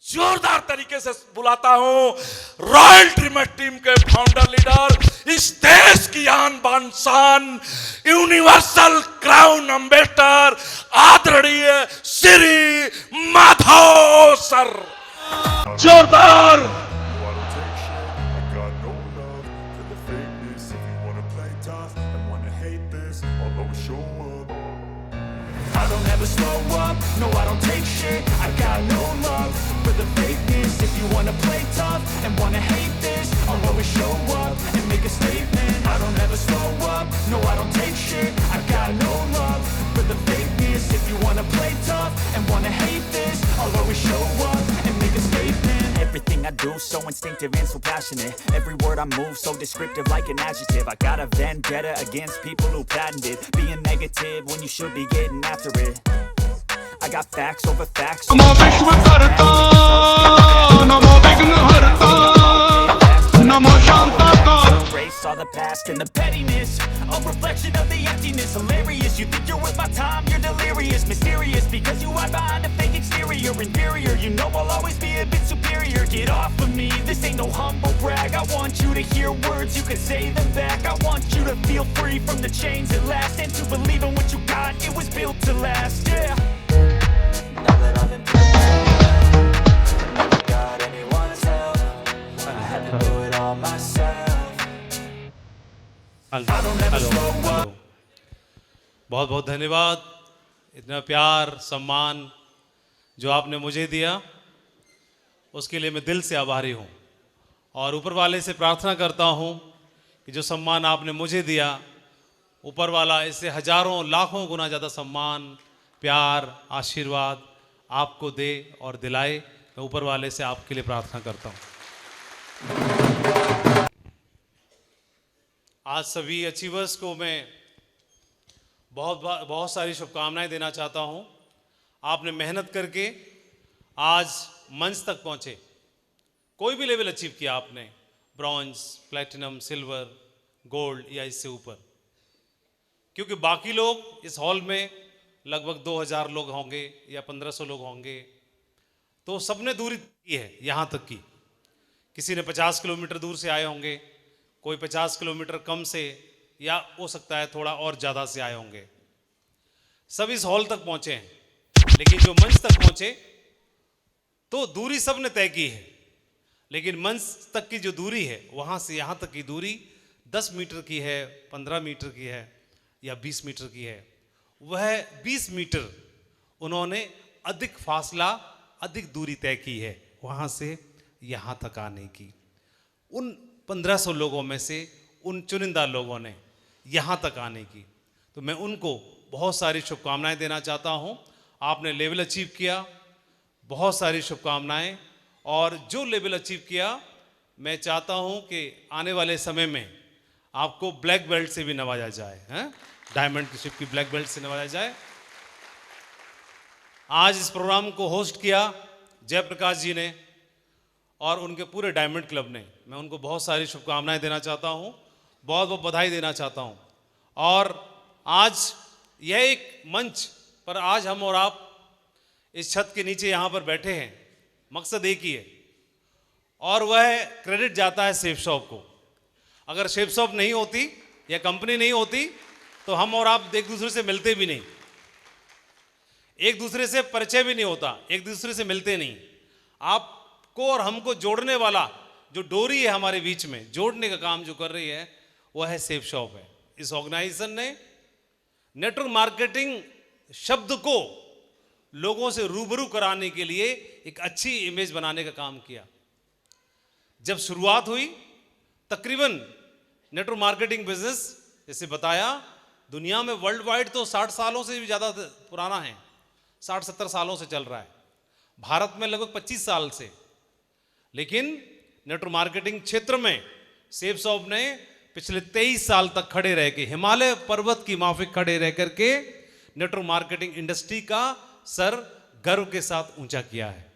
जोरदार तरीके से बुलाता हूं रॉयल ड्रीमर टीम के फाउंडर लीडर, इस देश की आन बान शान, यूनिवर्सल क्राउन एम्बेसडर आदरणीय श्री माधव सर। जोरदार I don't ever slow up, no I don't take shit. I got no love for the fakeness. If you wanna play tough and wanna hate this, I'll always show up and make a statement. I don't ever slow up, no I don't take shit. I got no love for the fakeness. If you wanna play tough and wanna hate this, I'll always show up and make a statement. Everything I do so instinctive and so passionate. Every word I move so descriptive like an adjective. I got a vendetta against people who patented being negative when you should be getting after it. I got facts over facts. Erase all the past and the pettiness, a reflection of the emptiness. Hilarious, you think you're worth my time, you're delirious. Mysterious, because you hide behind a fake exterior. Inferior, you know I'll always be a bit superior. Get off of me, this ain't no humble brag. I want you to hear words, you can say them back. I want you to feel free from the chains at last, and to believe in what you got, it was built to last, yeah. Now that I've been never got anyone's help, I had to do it all myself. Hello, बहुत बहुत धन्यवाद। इतना प्यार सम्मान जो आपने मुझे दिया उसके लिए मैं दिल से आभारी हूँ, और ऊपर वाले से प्रार्थना करता हूँ कि जो सम्मान आपने मुझे दिया, ऊपर वाला इससे हजारों लाखों गुना ज़्यादा सम्मान, प्यार, आशीर्वाद आपको दे और दिलाए। मैं ऊपर वाले से आपके लिए प्रार्थना करता हूँ। आज सभी अचीवर्स को मैं बहुत सारी शुभकामनाएं देना चाहता हूं। आपने मेहनत करके आज मंच तक पहुंचे, कोई भी लेवल अचीव किया आपने, ब्रॉन्ज, प्लैटिनम, सिल्वर, गोल्ड या इससे ऊपर, क्योंकि बाकी लोग इस हॉल में लगभग 2000 लोग होंगे या 1500 लोग होंगे, तो सबने दूरी की है यहाँ तक की। किसी ने 50 किलोमीटर दूर से आए होंगे, कोई 50 किलोमीटर कम से, या हो सकता है थोड़ा और ज़्यादा से आए होंगे। सब इस हॉल तक पहुँचे हैं, लेकिन जो मंच तक पहुँचे तो दूरी सब ने तय की है, लेकिन मंच तक की जो दूरी है, वहाँ से यहाँ तक की दूरी 10 मीटर की है, 15 मीटर की है या 20 मीटर की है। वह 20 मीटर उन्होंने अधिक फासला, अधिक दूरी तय की है वहाँ से यहाँ तक आने की। उन 1500 लोगों में से उन चुनिंदा लोगों ने यहाँ तक आने की, तो मैं उनको बहुत सारी शुभकामनाएं देना चाहता हूँ। आपने लेवल अचीव किया, बहुत सारी शुभकामनाएं। और जो लेवल अचीव किया, मैं चाहता हूँ कि आने वाले समय में आपको ब्लैक बेल्ट से भी नवाजा जाए, हैं, डायमंड की शिप की ब्लैक बेल्ट से नवाजा जाए। आज इस प्रोग्राम को होस्ट किया जयप्रकाश जी ने और उनके पूरे डायमंड क्लब ने। मैं उनको बहुत सारी शुभकामनाएं देना चाहता हूं, बहुत बहुत बधाई देना चाहता हूं। और आज यह एक मंच पर आज हम और आप इस छत के नीचे यहाँ पर बैठे हैं, मकसद एक ही है, और वह क्रेडिट जाता है सेफ शॉप को। अगर सेफ शॉप नहीं होती या कंपनी नहीं होती तो हम और आप एक दूसरे से मिलते भी नहीं, एक दूसरे से परिचय भी नहीं होता, एक दूसरे से मिलते नहीं। आपको और हमको जोड़ने वाला जो डोरी है हमारे बीच में, जोड़ने का काम जो कर रही है, वह है सेफ शॉप है। इस ऑर्गेनाइजेशन ने नेटवर्क मार्केटिंग शब्द को लोगों से रूबरू कराने के लिए एक अच्छी इमेज बनाने का काम किया। जब शुरुआत हुई, तकरीबन नेटवर्क मार्केटिंग बिजनेस, जैसे बताया, दुनिया में वर्ल्ड वाइड तो 60 सालों से भी ज़्यादा पुराना है, 60-70 सालों से चल रहा है। भारत में लगभग 25 साल से। लेकिन नेटवर्क मार्केटिंग क्षेत्र में सेफ शॉप ने पिछले 23 साल तक खड़े रह के, हिमालय पर्वत की माफिक खड़े रह करके नेटवर्क मार्केटिंग इंडस्ट्री का सर गर्व के साथ ऊंचा किया है।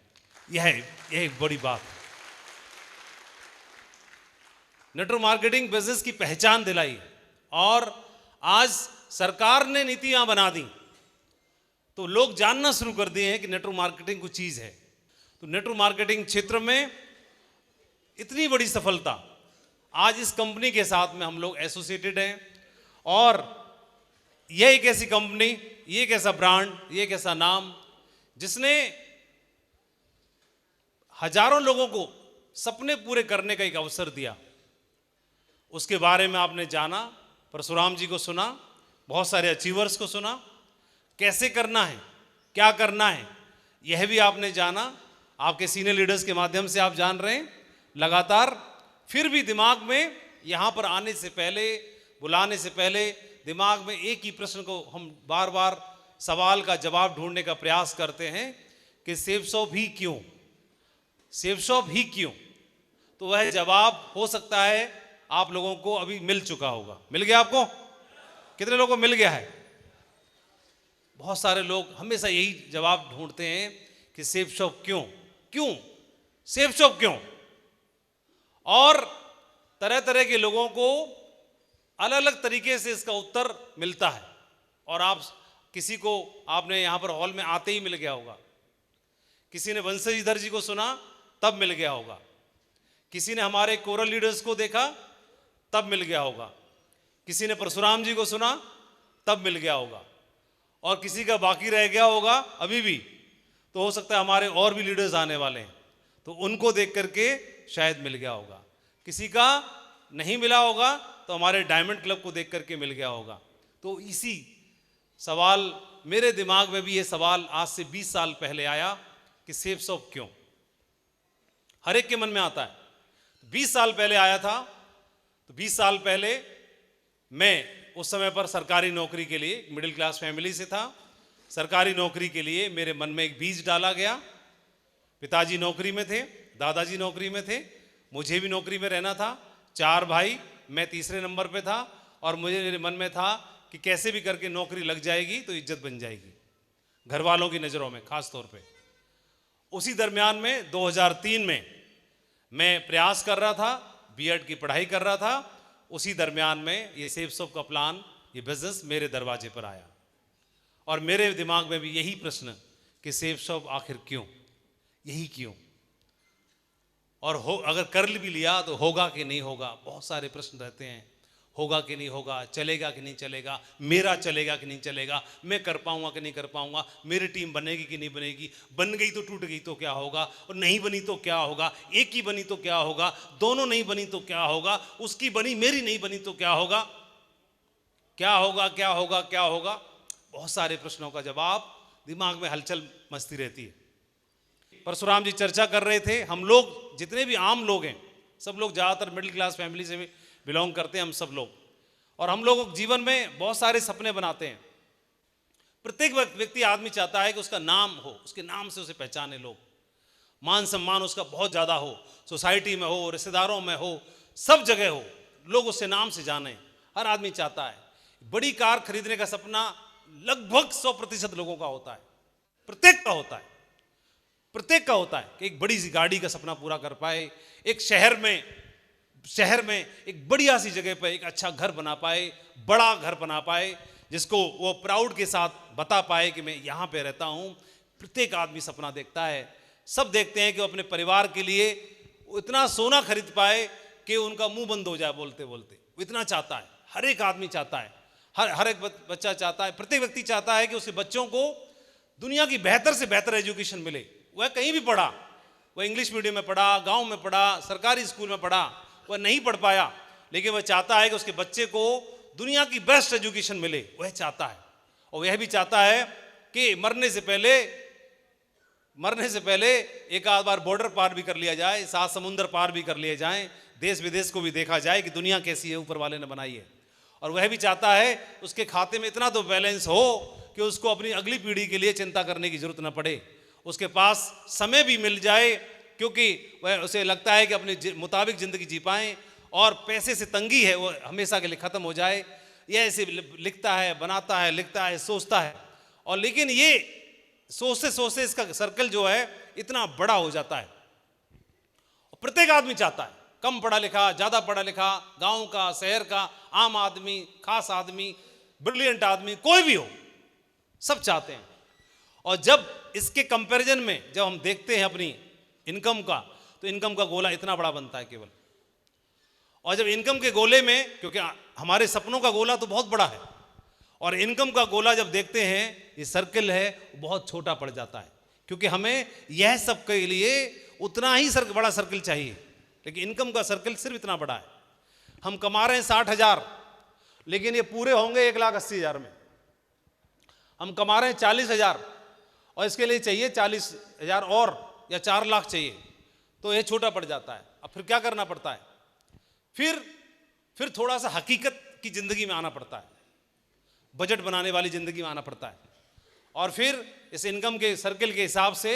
यह एक बड़ी बात है। नेटवर्क मार्केटिंग बिजनेस की पहचान दिलाई, और आज सरकार ने नीतियां बना दी तो लोग जानना शुरू कर दिए हैं कि नेटवर्क मार्केटिंग कोई चीज़ है। तो नेटवर्क मार्केटिंग क्षेत्र में इतनी बड़ी सफलता आज इस कंपनी के साथ में हम लोग एसोसिएटेड हैं, और यह एक ऐसी कंपनी, ये एक ऐसा ब्रांड, ये एक ऐसा नाम जिसने हजारों लोगों को सपने पूरे करने का एक अवसर दिया। उसके बारे में आपने जाना, परशुराम जी को सुना, बहुत सारे अचीवर्स को सुना, कैसे करना है, क्या करना है, यह भी आपने जाना। आपके सीनियर लीडर्स के माध्यम से आप जान रहे हैं लगातार। फिर भी दिमाग में यहाँ पर आने से पहले, बुलाने से पहले दिमाग में एक ही प्रश्न को हम बार बार सवाल का जवाब ढूंढने का प्रयास करते हैं कि सेफ शॉप ही क्यों, सेफ शॉप ही क्यों। तो वह जवाब हो सकता है आप लोगों को अभी मिल चुका होगा। मिल गया आपको? कितने लोगों को मिल गया है? बहुत सारे लोग हमेशा यही जवाब ढूंढते हैं कि सेफ शॉप क्यों, क्यों सेफ शॉप क्यों। और तरह तरह के लोगों को अलग अलग तरीके से इसका उत्तर मिलता है। और आप किसी को आपने यहाँ पर हॉल में आते ही मिल गया होगा, किसी ने वंशजीधर जी को सुना तब मिल गया होगा, किसी ने हमारे कोरल लीडर्स को देखा तब मिल गया होगा, किसी ने परशुराम जी को सुना तब मिल गया होगा, और किसी का बाकी रह गया होगा अभी भी। तो हो सकता है हमारे और भी लीडर्स आने वाले हैं, तो उनको देख करके शायद मिल गया होगा। किसी का नहीं मिला होगा तो हमारे डायमंड क्लब को देख करके मिल गया होगा। तो इसी सवाल मेरे दिमाग में भी, ये सवाल आज से 20 साल पहले आया कि सेफ शॉप क्यों। हर एक के मन में आता है। 20 साल पहले आया था, तो 20 साल पहले मैं उस समय पर सरकारी नौकरी के लिए, मिडिल क्लास फैमिली से था, सरकारी नौकरी के लिए मेरे मन में एक बीज डाला गया। पिताजी नौकरी में थे, दादाजी नौकरी में थे, मुझे भी नौकरी में रहना था। 4 भाई, मैं तीसरे नंबर पे था, और मुझे मेरे मन में था कि कैसे भी करके नौकरी लग जाएगी तो इज्जत बन जाएगी घर वालों की नज़रों में खास तौर पे। उसी दरमियान में 2003 में मैं प्रयास कर रहा था, बीएड की पढ़ाई कर रहा था। उसी दरमियान में ये सेफ शॉप का प्लान, ये बिजनेस मेरे दरवाजे पर आया, और मेरे दिमाग में भी यही प्रश्न कि सेफ शॉप आखिर क्यों, यही क्यों। और अगर कर भी लिया तो होगा कि नहीं होगा, बहुत सारे प्रश्न रहते हैं। होगा कि नहीं होगा, चलेगा कि नहीं चलेगा, मेरा चलेगा कि नहीं चलेगा, मैं कर पाऊंगा कि नहीं कर पाऊंगा, मेरी टीम बनेगी कि नहीं बनेगी, बन गई तो टूट गई तो क्या होगा, और नहीं बनी तो क्या होगा, एक ही बनी तो क्या होगा, दोनों नहीं बनी तो क्या होगा, उसकी बनी मेरी नहीं बनी तो क्या होगा, क्या होगा क्या होगा क्या होगा। बहुत सारे प्रश्नों का जवाब दिमाग में हलचल मचती रहती है। परशुराम जी चर्चा कर रहे थे, हम लोग जितने भी आम लोग हैं, सब लोग ज़्यादातर मिडिल क्लास फैमिली से बिलोंग करते हैं हम सब लोग, और हम लोग जीवन में बहुत सारे सपने बनाते हैं। प्रत्येक व्यक्ति, आदमी चाहता है कि उसका नाम हो, उसके नाम से उसे पहचाने लोग, मान सम्मान उसका बहुत ज़्यादा हो, सोसाइटी में हो, रिश्तेदारों में हो, सब जगह हो, लोग उससे नाम से जाने। हर आदमी चाहता है। बड़ी कार खरीदने का सपना लगभग 100% लोगों का होता है, प्रत्येक का होता है, प्रत्येक का होता है कि एक बड़ी सी गाड़ी का सपना पूरा कर पाए, एक शहर में एक बढ़िया सी जगह पर एक अच्छा घर बना पाए, बड़ा घर बना पाए, जिसको वो प्राउड के साथ बता पाए कि मैं यहाँ पे रहता हूँ। प्रत्येक आदमी सपना देखता है। सब देखते हैं कि वो अपने परिवार के लिए इतना सोना खरीद पाए कि उनका मुंह बंद हो जाए बोलते बोलते, वो इतना चाहता है। हर एक आदमी चाहता है, हर एक बच्चा चाहता है, प्रत्येक व्यक्ति चाहता है कि उसके बच्चों को दुनिया की बेहतर से बेहतर एजुकेशन मिले। वह कहीं भी पढ़ा, वह इंग्लिश मीडियम में पढ़ा, गांव में पढ़ा, सरकारी स्कूल में पढ़ा, वह नहीं पढ़ पाया, लेकिन वह चाहता है कि उसके बच्चे को दुनिया की बेस्ट एजुकेशन मिले, वह चाहता है। और वह भी चाहता है कि मरने से पहले एक आध बार बॉर्डर पार भी कर लिया जाए, 7 समुंदर पार भी कर लिए जाएं, देश विदेश को भी देखा जाए कि दुनिया कैसी है, ऊपर वाले ने बनाई है। और वह भी चाहता है उसके खाते में इतना तो बैलेंस हो कि उसको अपनी अगली पीढ़ी के लिए चिंता करने की जरूरत न पड़े, उसके पास समय भी मिल जाए, क्योंकि वह उसे लगता है कि अपने मुताबिक ज़िंदगी जी पाएँ, और पैसे से तंगी है वो हमेशा के लिए ख़त्म हो जाए। यह ऐसे लिखता है, बनाता है, लिखता है, सोचता है, और लेकिन ये सोचते सोचते इसका सर्कल जो है इतना बड़ा हो जाता है। प्रत्येक आदमी चाहता है, कम पढ़ा लिखा, ज़्यादा पढ़ा लिखा, गांव का, शहर का, आम आदमी, खास आदमी, ब्रिलियंट आदमी, कोई भी हो, सब चाहते हैं। और जब इसके कंपैरिजन में जब हम देखते हैं अपनी इनकम का, तो इनकम का गोला इतना बड़ा बनता है केवल। और जब इनकम के गोले में, क्योंकि हमारे सपनों का गोला तो बहुत बड़ा है, और इनकम का गोला जब देखते हैं ये सर्कल है बहुत छोटा पड़ जाता है, क्योंकि हमें यह सब के लिए उतना ही बड़ा सर्कल चाहिए, लेकिन इनकम का सर्कल सिर्फ इतना बड़ा है। हम कमा रहे हैं 60,000, लेकिन ये पूरे होंगे 1,80,000 में। हम कमा रहे हैं 40,000 और इसके लिए चाहिए 40,000 और या 4 लाख चाहिए, तो ये छोटा पड़ जाता है। अब फिर क्या करना पड़ता है, फिर थोड़ा सा हकीकत की जिंदगी में आना पड़ता है, बजट बनाने वाली जिंदगी में आना पड़ता है। और फिर इस इनकम के सर्कल के हिसाब से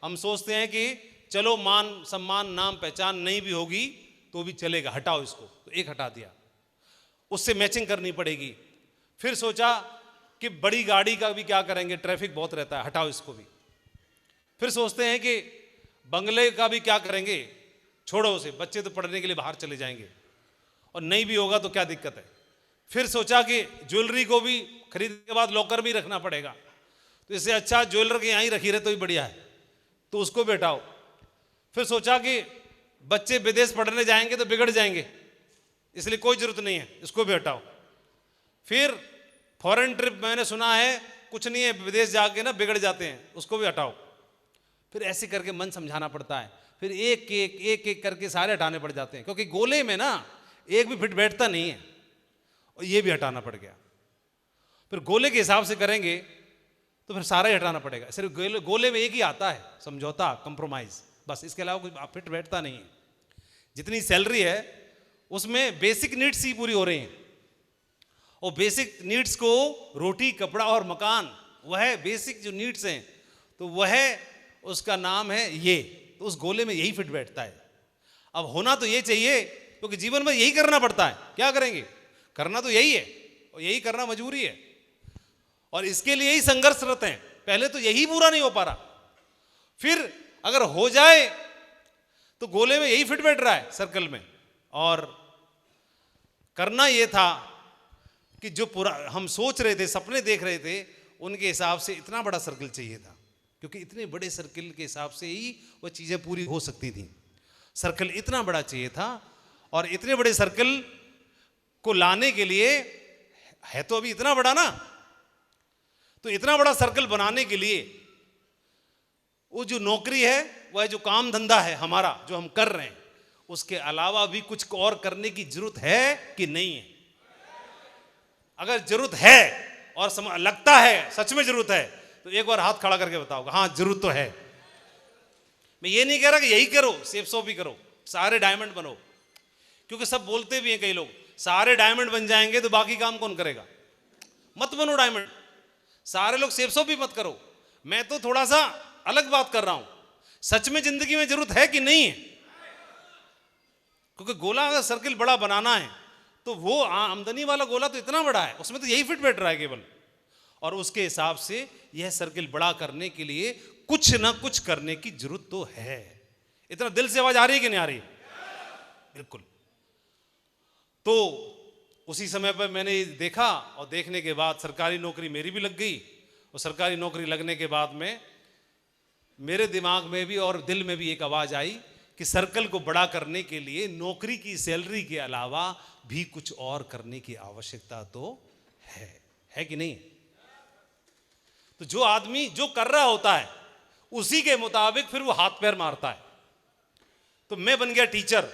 हम सोचते हैं कि चलो मान सम्मान नाम पहचान नहीं भी होगी तो भी चलेगा, हटाओ इसको, तो एक हटा दिया, उससे मैचिंग करनी पड़ेगी। फिर सोचा कि बड़ी गाड़ी का भी क्या करेंगे, ट्रैफिक बहुत रहता है, हटाओ इसको भी। फिर सोचते हैं कि बंगले का भी क्या करेंगे, छोड़ो उसे, बच्चे तो पढ़ने के लिए बाहर चले जाएंगे और नहीं भी होगा तो क्या दिक्कत है। फिर सोचा कि ज्वेलरी को भी खरीदने के बाद लॉकर में रखना पड़ेगा, तो इससे अच्छा ज्वेलर के यहाँ ही रखी रहे तो ही बढ़िया है, तो उसको भी हटाओ। फिर सोचा कि बच्चे विदेश पढ़ने जाएंगे तो बिगड़ जाएंगे, इसलिए कोई जरूरत नहीं है, इसको भी हटाओ। फिर फॉरेन ट्रिप मैंने सुना है कुछ नहीं है, विदेश जाके ना बिगड़ जाते हैं, उसको भी हटाओ। फिर ऐसे करके मन समझाना पड़ता है, फिर एक एक करके सारे हटाने पड़ जाते हैं, क्योंकि गोले में ना एक भी फिट बैठता नहीं है, और ये भी हटाना पड़ गया। फिर गोले के हिसाब से करेंगे तो फिर सारा ही हटाना पड़ेगा। सिर्फ गोले में एक ही आता है, समझौता, कंप्रोमाइज, बस, इसके अलावा कुछ फिट बैठता नहीं है। जितनी सैलरी है उसमें बेसिक नीड्स ही पूरी हो रही हैं, और बेसिक नीड्स को रोटी कपड़ा और मकान, वह बेसिक जो नीड्स हैं, तो वह उसका नाम है ये, तो उस गोले में यही फिट बैठता है। अब होना तो ये चाहिए, क्योंकि जीवन में यही करना पड़ता है, क्या करेंगे, करना तो यही है, और यही करना मजबूरी है, और इसके लिए ही संघर्षरत हैं। पहले तो यही पूरा नहीं हो पा रहा, फिर अगर हो जाए तो गोले में यही फिट बैठ रहा है सर्कल में। और करना यह था कि जो पूरा हम सोच रहे थे, सपने देख रहे थे, उनके हिसाब से इतना बड़ा सर्कल चाहिए था, क्योंकि इतने बड़े सर्कल के हिसाब से ही वो चीज़ें पूरी हो सकती थी। सर्कल इतना बड़ा चाहिए था, और इतने बड़े सर्कल को लाने के लिए है तो अभी इतना बड़ा ना, तो इतना बड़ा सर्कल बनाने के लिए वो जो नौकरी है, वह जो काम धंधा है हमारा जो हम कर रहे हैं, उसके अलावा भी कुछ और करने की जरूरत है कि नहीं है। अगर जरूरत है और लगता है सच में जरूरत है, तो एक बार हाथ खड़ा करके बताओ, हाँ जरूरत तो है। मैं ये नहीं कह रहा कि यही करो, सेफ सॉप ही करो, सारे डायमंड बनो, क्योंकि सब बोलते भी हैं कई लोग, सारे डायमंड बन जाएंगे तो बाकी काम कौन करेगा। मत बनो डायमंड, सारे लोग सेफ सॉप भी मत करो। मैं तो थोड़ा सा अलग बात कर रहा हूं, सच में जिंदगी में जरूरत है कि नहीं है, क्योंकि गोला अगर सर्किल बड़ा बनाना है तो वो आमदनी वाला गोला तो इतना बड़ा है, उसमें तो यही फिट बैठ रहा है केवल, और उसके हिसाब से यह सर्किल बड़ा करने के लिए कुछ ना कुछ करने की जरूरत तो है। इतना दिल से आवाज आ रही है कि नहीं आ रही? बिल्कुल। तो उसी समय पर मैंने देखा, और देखने के बाद सरकारी नौकरी मेरी भी लग गई, और सरकारी नौकरी लगने के बाद में मेरे दिमाग में भी और दिल में भी एक आवाज आई कि सर्कल को बड़ा करने के लिए नौकरी की सैलरी के अलावा भी कुछ और करने की आवश्यकता तो है कि नहीं? तो जो आदमी जो कर रहा होता है उसी के मुताबिक फिर वो हाथ पैर मारता है। तो मैं बन गया टीचर,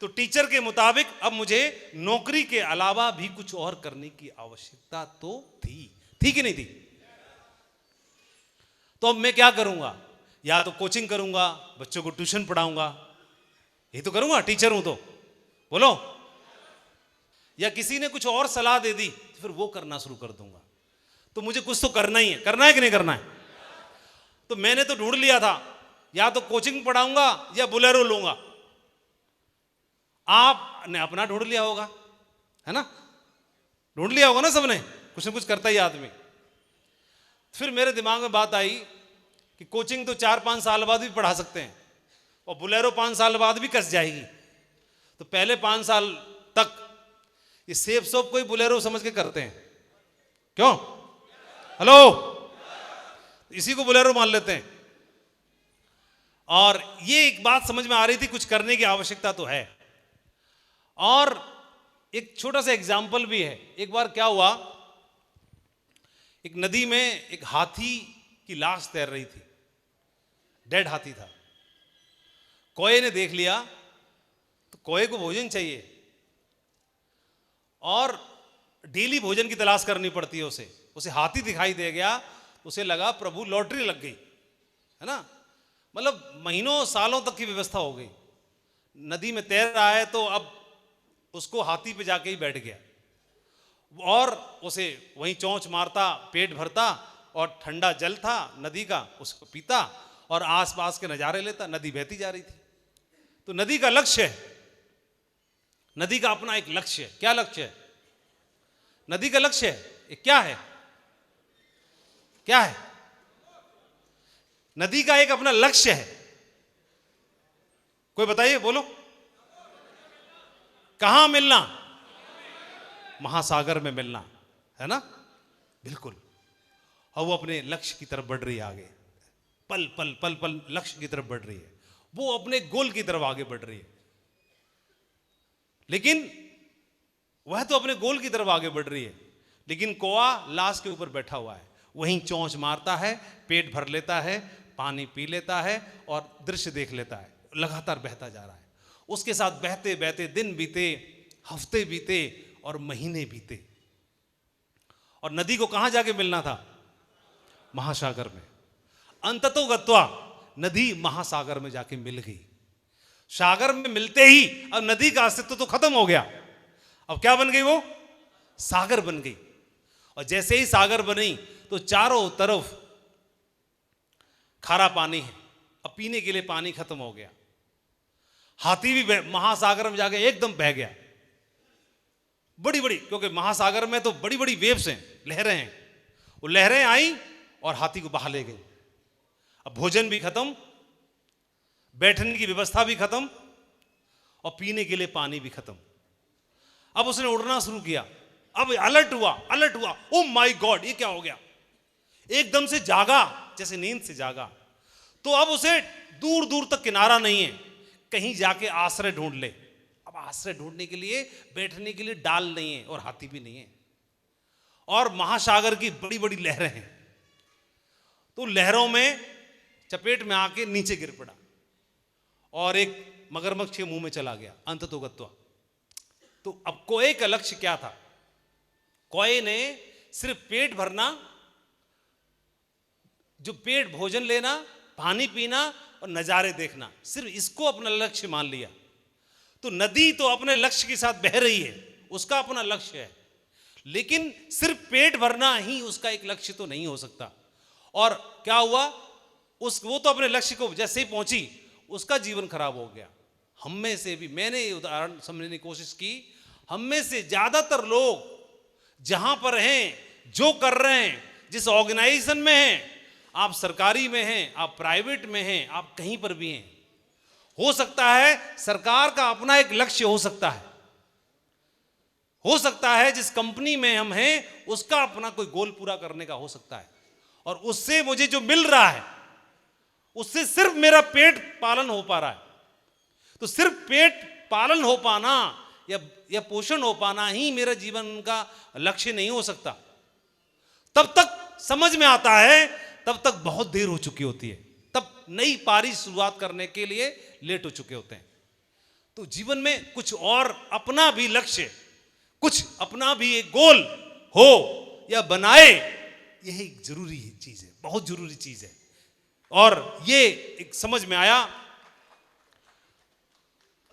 तो टीचर के मुताबिक अब मुझे नौकरी के अलावा भी कुछ और करने की आवश्यकता तो थी कि नहीं थी? तो अब मैं क्या करूंगा? या तो कोचिंग करूंगा, बच्चों को ट्यूशन पढ़ाऊंगा, यही तो करूंगा, टीचर हूं तो, बोलो। या किसी ने कुछ और सलाह दे दी तो फिर वो करना शुरू कर दूंगा। तो मुझे कुछ तो करना ही है, करना है कि नहीं करना है? तो मैंने तो ढूंढ लिया था, या तो कोचिंग पढ़ाऊंगा या बुलेरो लूंगा। आपने अपना ढूंढ लिया होगा, है ना? ढूंढ लिया होगा ना सबने, कुछ ना कुछ करता ही आदमी। फिर मेरे दिमाग में बात आई कि कोचिंग तो 4-5 साल बाद भी पढ़ा सकते हैं, और बुलेरो 5 साल बाद भी कस जाएगी। तो पहले 5 साल तक ये सेफ सॉप को ही बुलेरो समझ के करते हैं, क्यों? हेलो, इसी को बुलेरो मान लेते हैं। और ये एक बात समझ में आ रही थी, कुछ करने की आवश्यकता तो है। और एक छोटा सा एग्जाम्पल भी है। एक बार क्या हुआ, एक नदी में एक हाथी की लाश तैर रही थी, डेड हाथी था। कोए ने देख लिया, तो कोए को भोजन चाहिए और डेली भोजन की तलाश करनी पड़ती है उसे हाथी दिखाई दे गया, उसे लगा प्रभु लॉटरी लग गई, है ना। मतलब महीनों सालों तक की व्यवस्था हो गई, नदी में तैर रहा है तो अब उसको हाथी पे जाके ही बैठ गया और उसे वहीं चोंच मारता, पेट भरता और ठंडा जल था नदी का, उसको पीता और आसपास के नज़ारे लेता। नदी बहती जा रही थी। तो नदी का लक्ष्य है, नदी का अपना एक लक्ष्य है। क्या लक्ष्य है? नदी का लक्ष्य है क्या है? क्या है? नदी का एक अपना लक्ष्य है। कोई बताइए, बोलो। कहां मिलना? महासागर में मिलना, है ना। बिल्कुल। और वो अपने लक्ष्य की तरफ बढ़ रही है आगे, पल पल पल पल लक्ष्य की तरफ बढ़ रही है, वो अपने गोल की तरफ आगे बढ़ रही है। लेकिन वह तो अपने गोल की तरफ आगे बढ़ रही है, लेकिन कौआ लाश के ऊपर बैठा हुआ है, वहीं चोंच मारता है, पेट भर लेता है, पानी पी लेता है और दृश्य देख लेता है। लगातार बहता जा रहा है। उसके साथ बहते बहते दिन बीते, हफ्ते बीते और महीने बीते। और नदी को कहां जाके मिलना था? महासागर में। अंततो गत्वा नदी महासागर में जाके मिल गई। सागर में मिलते ही अब नदी का अस्तित्व तो खत्म हो गया। अब क्या बन गई? वो सागर बन गई। और जैसे ही सागर बनी तो चारों तरफ खारा पानी है। अब पीने के लिए पानी खत्म हो गया। हाथी भी महासागर में जाके एकदम बह गया। बड़ी बड़ी, क्योंकि महासागर में तो बड़ी बड़ी वेव्स हैं, लहरें हैं। वो लहरें आई और हाथी को बहा ले गई। अब भोजन भी खत्म, बैठने की व्यवस्था भी खत्म और पीने के लिए पानी भी खत्म। अब उसने उड़ना शुरू किया। अब अलर्ट हुआ, ओ माय गॉड, ये क्या हो गया। एकदम से जागा, जैसे नींद से जागा। तो अब उसे दूर दूर तक किनारा नहीं है, कहीं जाके आश्रय ढूंढ ले। अब आश्रय ढूंढने के लिए, बैठने के लिए डाल नहीं है और हाथी भी नहीं है, और महासागर की बड़ी बड़ी लहरें हैं। तो लहरों में चपेट में आके नीचे गिर पड़ा और एक मगरमच्छ के मुंह में चला गया। अंततो गत्वा। तो अब कोए का लक्ष्य क्या था? कोए ने सिर्फ पेट भरना, जो पेट भोजन लेना, पानी पीना और नजारे देखना, सिर्फ इसको अपना लक्ष्य मान लिया। तो नदी तो अपने लक्ष्य के साथ बह रही है, उसका अपना लक्ष्य है, लेकिन सिर्फ पेट भरना ही उसका एक लक्ष्य तो नहीं हो सकता। और क्या हुआ? वो तो अपने लक्ष्य को जैसे ही पहुंची, उसका जीवन खराब हो गया। हम में से भी, मैंने ये उदाहरण समझने की कोशिश की, हम में से ज्यादातर लोग जहां पर हैं, जो कर रहे हैं, जिस ऑर्गेनाइजेशन में हैं, आप सरकारी में हैं, आप प्राइवेट में हैं, आप कहीं पर भी हैं, हो सकता है सरकार का अपना एक लक्ष्य हो सकता है जिस कंपनी में हम हैं उसका अपना कोई गोल पूरा करने का हो सकता है, और उससे मुझे जो मिल रहा है उससे सिर्फ मेरा पेट पालन हो पा रहा है। तो सिर्फ पेट पालन हो पाना या पोषण हो पाना ही मेरा जीवन का लक्ष्य नहीं हो सकता। तब तक समझ में आता है, तब तक बहुत देर हो चुकी होती है, तब नई पारी शुरुआत करने के लिए लेट हो चुके होते हैं। तो जीवन में कुछ और अपना भी लक्ष्य, कुछ अपना भी एक गोल हो या बनाए, यह एक जरूरी चीज है, बहुत जरूरी चीज है। और ये एक समझ में आया।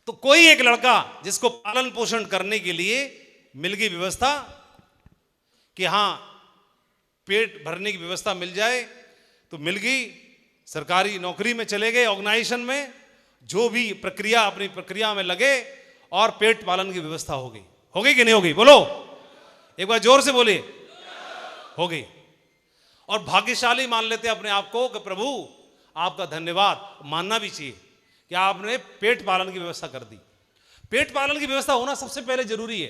तो कोई एक लड़का जिसको पालन पोषण करने के लिए मिल गई व्यवस्था कि हां पेट भरने की व्यवस्था मिल जाए, तो मिल गई। सरकारी नौकरी में चले गए, ऑर्गेनाइजेशन में, जो भी प्रक्रिया, अपनी प्रक्रिया में लगे और पेट पालन की व्यवस्था हो गई कि नहीं हो गई? बोलो एक बार जोर से बोलिए। हो गई। और भाग्यशाली मान लेते अपने आप को कि प्रभु आपका धन्यवाद, मानना भी चाहिए कि आपने पेट पालन की व्यवस्था कर दी। पेट पालन की व्यवस्था होना सबसे पहले जरूरी है,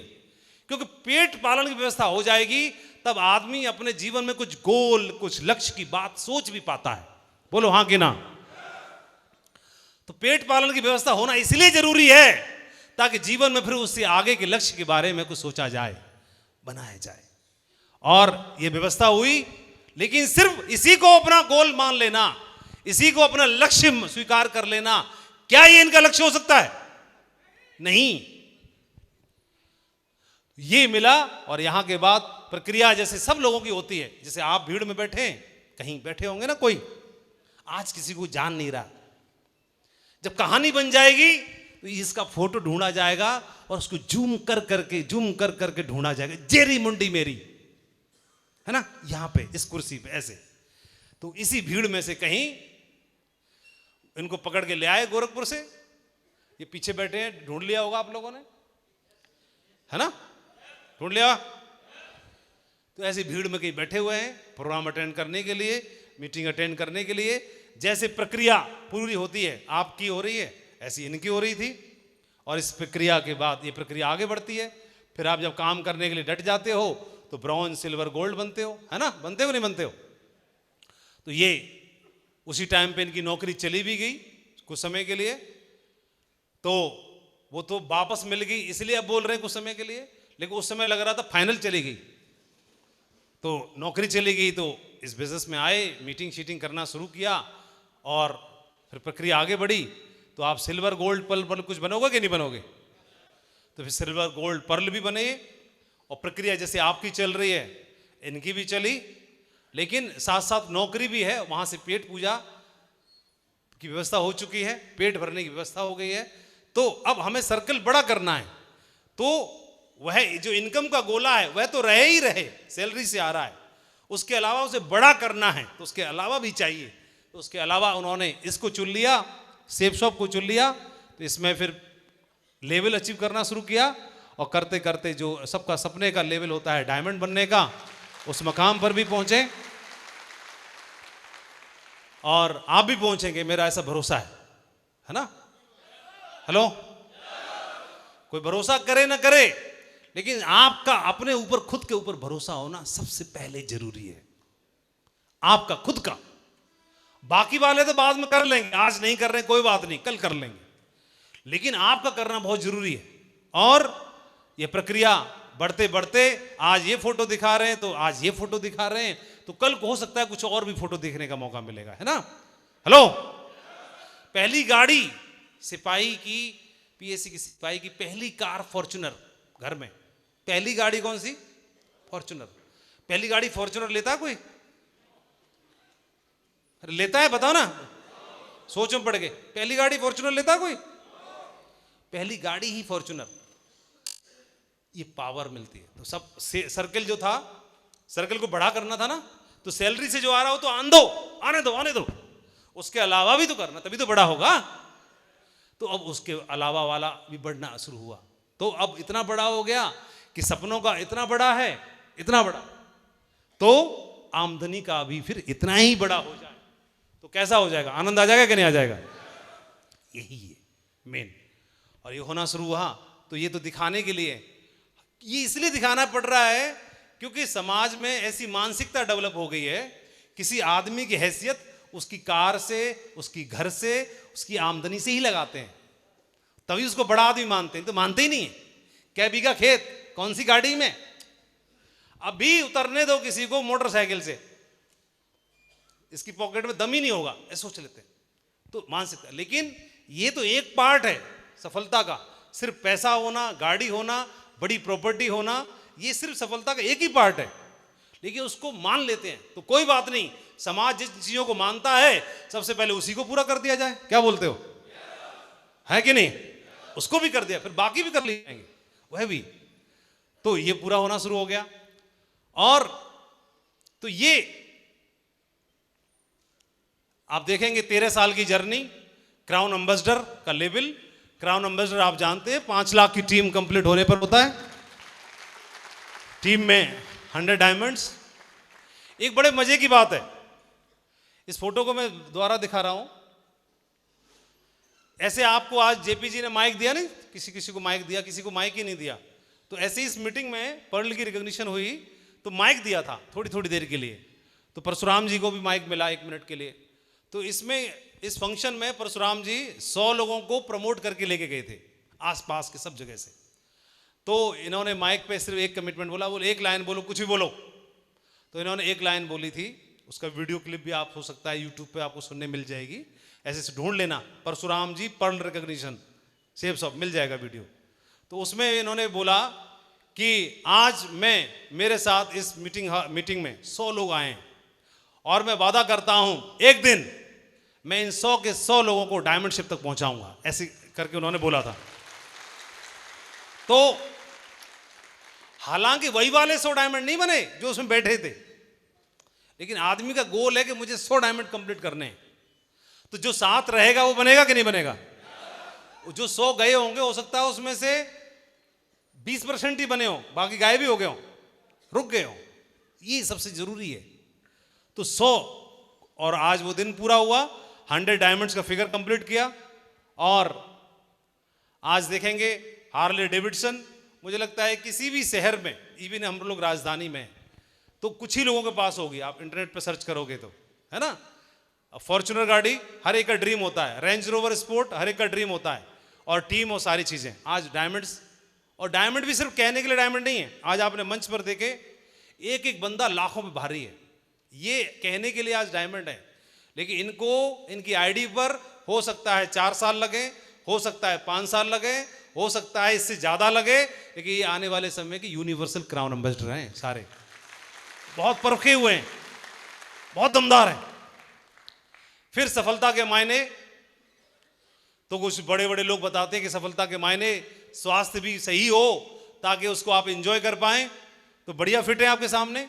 क्योंकि पेट पालन की व्यवस्था हो जाएगी तब आदमी अपने जीवन में कुछ गोल, कुछ लक्ष्य की बात सोच भी पाता है। बोलो हां कि ना। तो पेट पालन की व्यवस्था होना इसलिए जरूरी है ताकि जीवन में फिर उससे आगे के लक्ष्य के बारे में कुछ सोचा जाए, बनाया जाए। और यह व्यवस्था हुई, लेकिन सिर्फ इसी को अपना गोल मान लेना, इसी को अपना लक्ष्य स्वीकार कर लेना, क्या ये इनका लक्ष्य हो सकता है? नहीं। ये मिला और यहां के बाद प्रक्रिया जैसे सब लोगों की होती है, जैसे आप भीड़ में बैठे कहीं बैठे होंगे ना, कोई आज किसी को जान नहीं रहा, जब कहानी बन जाएगी तो इसका फोटो ढूंढा जाएगा और उसको जूम कर करके ढूंढा जाएगा, जेरी मुंडी मेरी, है ना, यहां पे इस कुर्सी पे ऐसे। तो इसी भीड़ में से कहीं इनको पकड़ के ले आए गोरखपुर से, ये पीछे बैठे हैं, ढूंढ लिया होगा आप लोगों ने, है ना, ढूंढ लिया। तो ऐसी भीड़ में कहीं बैठे हुए हैं प्रोग्राम अटेंड करने के लिए, मीटिंग अटेंड करने के लिए। जैसे प्रक्रिया पूरी होती है, आपकी हो रही है, ऐसी इनकी हो रही थी। और इस प्रक्रिया के बाद ये प्रक्रिया आगे बढ़ती है। फिर आप जब काम करने के लिए डट जाते हो तो ब्रॉन्ज, सिल्वर, गोल्ड बनते हो, है ना, बनते हो नहीं बनते हो। तो ये उसी टाइम पे इनकी नौकरी चली भी गई कुछ समय के लिए, तो वो तो वापस मिल गई, इसलिए अब बोल रहे हैं कुछ समय के लिए, लेकिन उस समय लग रहा था फाइनल चली गई। तो नौकरी चली गई तो इस बिजनेस में आए, मीटिंग शीटिंग करना शुरू किया और फिर प्रक्रिया आगे बढ़ी। तो आप सिल्वर, गोल्ड, पर्ल कुछ बनोगे कि नहीं बनोगे? तो फिर सिल्वर, गोल्ड, पर्ल भी बने और प्रक्रिया जैसे आपकी चल रही है इनकी भी चली, लेकिन साथ साथ नौकरी भी है, वहां से पेट पूजा की व्यवस्था हो चुकी है, पेट भरने की व्यवस्था हो गई है। तो अब हमें सर्कल बड़ा करना है, तो वह जो इनकम का गोला है वह तो रहे ही रहे, सैलरी से आ रहा है, उसके अलावा उसे बड़ा करना है तो उसके अलावा भी चाहिए। तो उसके अलावा उन्होंने इसको चुन लिया, सेफ शॉप को चुन लिया। तो इसमें फिर लेवल अचीव करना शुरू किया और करते करते जो सबका सपने का लेवल होता है डायमंड बनने का, उस मकाम पर भी पहुंचे और आप भी पहुंचेंगे, मेरा ऐसा भरोसा है ना। हेलो, कोई भरोसा करे ना करे, लेकिन आपका अपने ऊपर, खुद के ऊपर भरोसा होना सबसे पहले जरूरी है, आपका खुद का। बाकी वाले तो बाद में कर लेंगे, आज नहीं कर रहे कोई बात नहीं, कल कर लेंगे, लेकिन आपका करना बहुत जरूरी है। और ये प्रक्रिया बढ़ते बढ़ते आज ये फोटो दिखा रहे हैं तो आज ये फोटो दिखा रहे हैं, तो कल को हो सकता है कुछ और भी फोटो देखने का मौका मिलेगा, है ना। हेलो, पहली गाड़ी सिपाही की, पीएससी की सिपाही की पहली कार फॉर्च्यूनर, घर में पहली गाड़ी कौन सी? फॉर्च्यूनर। पहली गाड़ी फॉर्च्यूनर लेता कोई? लेता है, बताओ ना, सोच में पड़ गए। पहली गाड़ी फॉर्च्यूनर लेता कोई? पहली गाड़ी ही फॉर्च्यूनर। ये पावर मिलती है। तो सब सर्कल जो था, सर्कल को बड़ा करना था ना, तो सैलरी से जो आ रहा हो तो आने दो, उसके अलावा भी तो करना, तभी तो बड़ा होगा। तो अब उसके अलावा वाला भी बढ़ना शुरू हुआ, तो अब इतना बड़ा हो गया कि सपनों का इतना बड़ा है, इतना बड़ा, तो आमदनी का भी फिर इतना ही बड़ा हो जाए तो कैसा हो जाएगा? आनंद आ जाएगा कि नहीं आ जाएगा? यही है मेन। और ये होना शुरू हुआ, तो ये तो दिखाने के लिए, ये इसलिए दिखाना पड़ रहा है क्योंकि समाज में ऐसी मानसिकता डेवलप हो गई है, किसी आदमी की हैसियत उसकी कार से, उसकी घर से, उसकी आमदनी से ही लगाते हैं, तभी उसको बड़ा आदमी मानते हैं। तो मानते ही नहीं है। क्या बीघा खेत, कौन सी गाड़ी में, अभी उतरने दो किसी को मोटरसाइकिल से, इसकी पॉकेट में दम ही नहीं होगा, ऐसे सोच लेते हैं। तो मानसिकता, लेकिन ये तो एक पार्ट है सफलता का। सिर्फ पैसा होना, गाड़ी होना, बड़ी प्रॉपर्टी होना, ये सिर्फ सफलता का एक ही पार्ट है, लेकिन उसको मान लेते हैं। तो कोई बात नहीं, समाज जिस चीजों को मानता है सबसे पहले उसी को पूरा कर दिया जाए। क्या बोलते हो, है कि नहीं? उसको भी कर दिया, फिर बाकी भी कर लेंगे वह भी। तो ये पूरा होना शुरू हो गया। और तो ये आप देखेंगे 13 साल की जर्नी, क्राउन एम्बेसडर का लेवल। क्राउन एम्बेसडर आप जानते हैं 5 लाख की टीम कंप्लीट होने पर होता है। टीम में 100 डायमंड्स। एक बड़े मजे की बात है, इस फोटो को मैं दोबारा दिखा रहा हूं। ऐसे आपको आज जेपी जी ने माइक दिया नहीं, किसी को माइक दिया, किसी को माइक ही नहीं दिया। तो ऐसे ही इस मीटिंग में पर्ल की रिकॉग्निशन हुई तो माइक दिया था थोड़ी थोड़ी देर के लिए। तो परशुराम जी को भी माइक मिला 1 मिनट के लिए। तो इसमें इस फंक्शन में परशुराम जी 100 लोगों को प्रमोट करके लेके गए थे आसपास के सब जगह से। तो इन्होंने माइक पे सिर्फ एक कमिटमेंट बोला, बोले एक लाइन बोलो, कुछ भी बोलो। तो इन्होंने एक लाइन बोली थी, उसका वीडियो क्लिप भी आप हो सकता है यूट्यूब पे आपको सुनने मिल जाएगी, ऐसे से ढूंढ लेना परशुराम जी पर्ल रिकॉग्निशन सेव सब मिल जाएगा वीडियो। तो उसमें इन्होंने बोला कि आज मैं मेरे साथ इस मीटिंग में 100 लोग आए हैं और मैं वादा करता हूं एक दिन मैं इन 100 के 100 लोगों को डायमंड शिप तक पहुंचाऊंगा, ऐसे करके उन्होंने बोला था। तो हालांकि वही वाले 100 डायमंड नहीं बने जो उसमें बैठे थे, लेकिन आदमी का गोल है कि मुझे 100 डायमंड कंप्लीट करने हैं। तो जो साथ रहेगा वो बनेगा कि नहीं बनेगा? जो 100 गए होंगे हो सकता है उसमें से 20% ही बने हो, बाकी गायब भी हो गए हो, रुक गए हो। ये सबसे जरूरी है। तो 100 और आज वो दिन पूरा हुआ, 100 डायमंड्स का फिगर कंप्लीट किया। और आज देखेंगे हार्ले डेविडसन, मुझे लगता है किसी भी शहर में, इवन हम लोग राजधानी में, तो कुछ ही लोगों के पास होगी। आप इंटरनेट पे सर्च करोगे तो, है ना। फॉर्च्यूनर गाड़ी हर एक का ड्रीम होता है, रेंज रोवर स्पोर्ट हर एक का ड्रीम होता है, और टीम और सारी चीजें। आज डायमंड्स, और डायमंड भी सिर्फ कहने के लिए डायमंड नहीं है। आज आपने मंच पर देखे एक एक बंदा लाखों में भारी है, ये कहने के लिए आज डायमंड है। लेकिन इनको, इनकी आईडी पर हो सकता है 4 साल लगे, हो सकता है 5 साल लगे, हो सकता है इससे ज्यादा लगे, लेकिन ये आने वाले समय के यूनिवर्सल क्राउन एम्बेसडर हैं सारे, बहुत परखे हुए हैं, बहुत दमदार हैं। फिर सफलता के मायने, तो कुछ बड़े बड़े लोग बताते हैं कि सफलता के मायने स्वास्थ्य भी सही हो ताकि उसको आप एंजॉय कर पाएं। तो बढ़िया फिट है आपके सामने,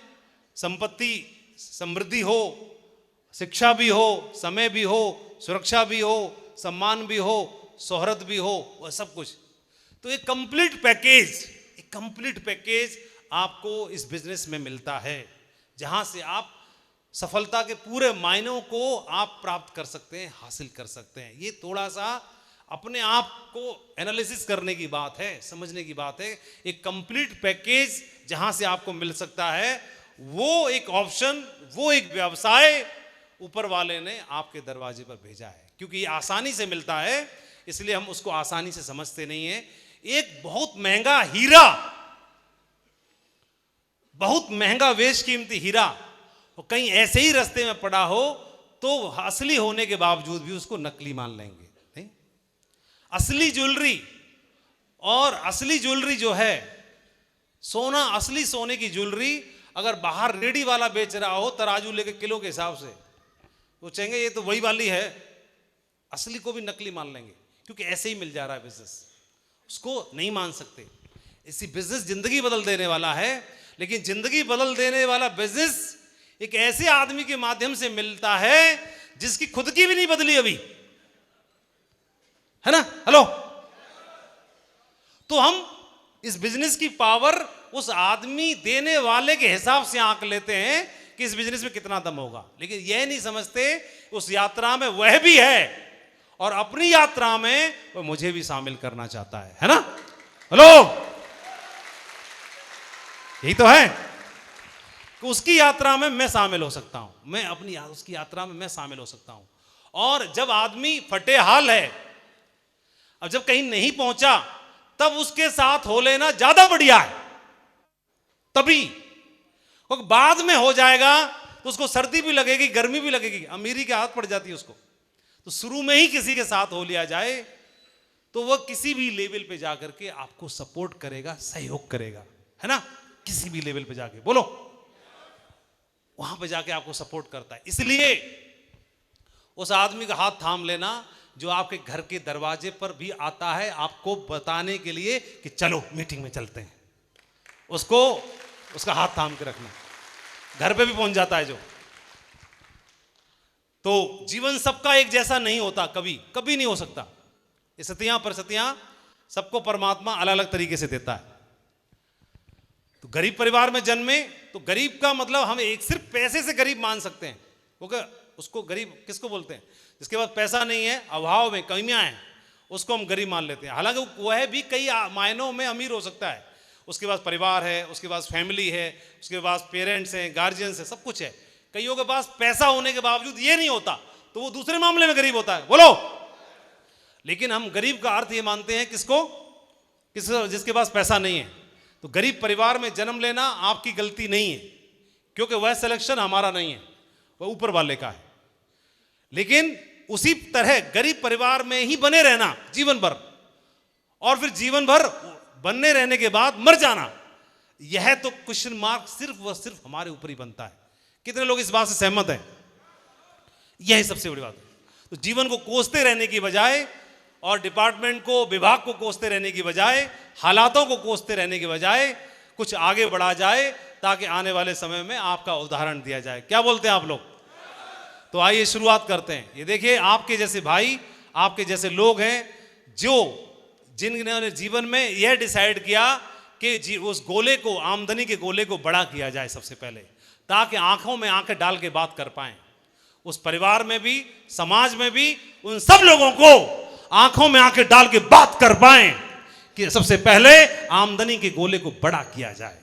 संपत्ति समृद्धि हो, शिक्षा भी हो, समय भी हो, सुरक्षा भी हो, सम्मान भी हो, शोहरत भी हो, वह सब कुछ। तो एक कंप्लीट पैकेज आपको इस बिजनेस में मिलता है, जहां से आप सफलता के पूरे मायनों को आप प्राप्त कर सकते हैं, हासिल कर सकते हैं। ये थोड़ा सा अपने आप को एनालिसिस करने की बात है, समझने की बात है। एक कंप्लीट पैकेज जहां से आपको मिल सकता है, वो एक ऑप्शन, वो एक व्यवसाय ऊपर वाले ने आपके दरवाजे पर भेजा है। क्योंकि ये आसानी से मिलता है, इसलिए हम उसको आसानी से समझते नहीं है। एक बहुत महंगा हीरा, बहुत महंगा बेशकीमती हीरा और कहीं ऐसे ही रास्ते में पड़ा हो तो असली होने के बावजूद भी उसको नकली मान लेंगे। नहीं, असली ज्वेलरी, और असली ज्वेलरी जो है सोना, असली सोने की ज्वेलरी अगर बाहर रेडी वाला बेच रहा हो तराजू लेके किलो के हिसाब से, वो कहेंगे ये तो वही वाली है, असली को भी नकली मान लेंगे, क्योंकि ऐसे ही मिल जा रहा है बिजनेस, उसको नहीं मान सकते। इसी बिजनेस जिंदगी बदल देने वाला है, लेकिन जिंदगी बदल देने वाला बिजनेस एक ऐसे आदमी के माध्यम से मिलता है जिसकी खुद की भी नहीं बदली अभी, है ना। हेलो। तो हम इस बिजनेस की पावर उस आदमी देने वाले के हिसाब से आंक लेते हैं कि इस बिजनेस में कितना दम होगा, लेकिन यह नहीं समझते उस यात्रा में वह भी है और अपनी यात्रा में वह मुझे भी शामिल करना चाहता है ना। हेलो, यही तो है कि उसकी यात्रा में मैं शामिल हो सकता हूं, मैं अपनी उसकी यात्रा में मैं शामिल हो सकता हूं। और जब आदमी फटे हाल है, अब जब कहीं नहीं पहुंचा, तब उसके साथ हो लेना ज्यादा बढ़िया है। तभी बाद में हो जाएगा तो उसको सर्दी भी लगेगी, गर्मी भी लगेगी, अमीरी के हाथ पड़ जाती है उसको। तो शुरू में ही किसी के साथ हो लिया जाए तो वह किसी भी लेवल पे जाकर के आपको सपोर्ट करेगा, सहयोग करेगा, है ना। किसी भी लेवल पे जाके बोलो, वहां पे जाके आपको सपोर्ट करता है। इसलिए उस आदमी का हाथ थाम लेना जो आपके घर के दरवाजे पर भी आता है आपको बताने के लिए कि चलो मीटिंग में चलते हैं, उसको उसका हाथ थाम के रखना, घर पे भी पहुंच जाता है जो। तो जीवन सबका एक जैसा नहीं होता, कभी कभी नहीं हो सकता। ये सतियां परिस्थितियां सबको परमात्मा अलग अलग तरीके से देता है। तो गरीब परिवार में जन्मे तो गरीब का मतलब हम एक सिर्फ पैसे से गरीब मान सकते हैं, क्योंकि उसको गरीब किसको बोलते हैं? जिसके पास पैसा नहीं है, अभाव में कमियां हैं, उसको हम गरीब मान लेते हैं। हालांकि वह भी कई मायनों में अमीर हो सकता है, उसके पास परिवार है, उसके पास फैमिली है, उसके पास पेरेंट्स हैं, गार्जियंस है, सब कुछ है। कईयों के पास पैसा होने के बावजूद ये नहीं होता, तो वो दूसरे मामले में गरीब होता है, बोलो। लेकिन हम गरीब का अर्थ ये मानते हैं किसको, जिसके पास पैसा नहीं है। तो गरीब परिवार में जन्म लेना आपकी गलती नहीं है, क्योंकि वह सिलेक्शन हमारा नहीं है, वह ऊपर वाले का है। लेकिन उसी तरह गरीब परिवार में ही बने रहना जीवन भर, और फिर जीवन भर बनने रहने के बाद मर जाना, यह तो क्वेश्चन मार्क सिर्फ व सिर्फ हमारे ऊपर ही बनता है। कितने लोग इस बात से सहमत हैं? यही सबसे बड़ी बात है। तो जीवन को कोसते रहने की बजाय और डिपार्टमेंट को, विभाग को कोसते रहने की बजाय, हालातों को कोसते रहने की बजाय कुछ आगे बढ़ा जाए, ताकि आने वाले समय में आपका उदाहरण दिया जाए। क्या बोलते हैं आप लोग? तो आइए शुरुआत करते हैं। ये देखिए, आपके जैसे भाई, आपके जैसे लोग हैं जिन्होंने जीवन में यह डिसाइड किया कि उस गोले को, आमदनी के गोले को बड़ा किया जाए सबसे पहले, ताकि आंखों में आंखें डाल के बात कर पाएं। उस परिवार में भी, समाज में भी, उन सब लोगों को आंखों में आंखें डाल के बात कर पाएं कि सबसे पहले आमदनी के गोले को बड़ा किया जाए।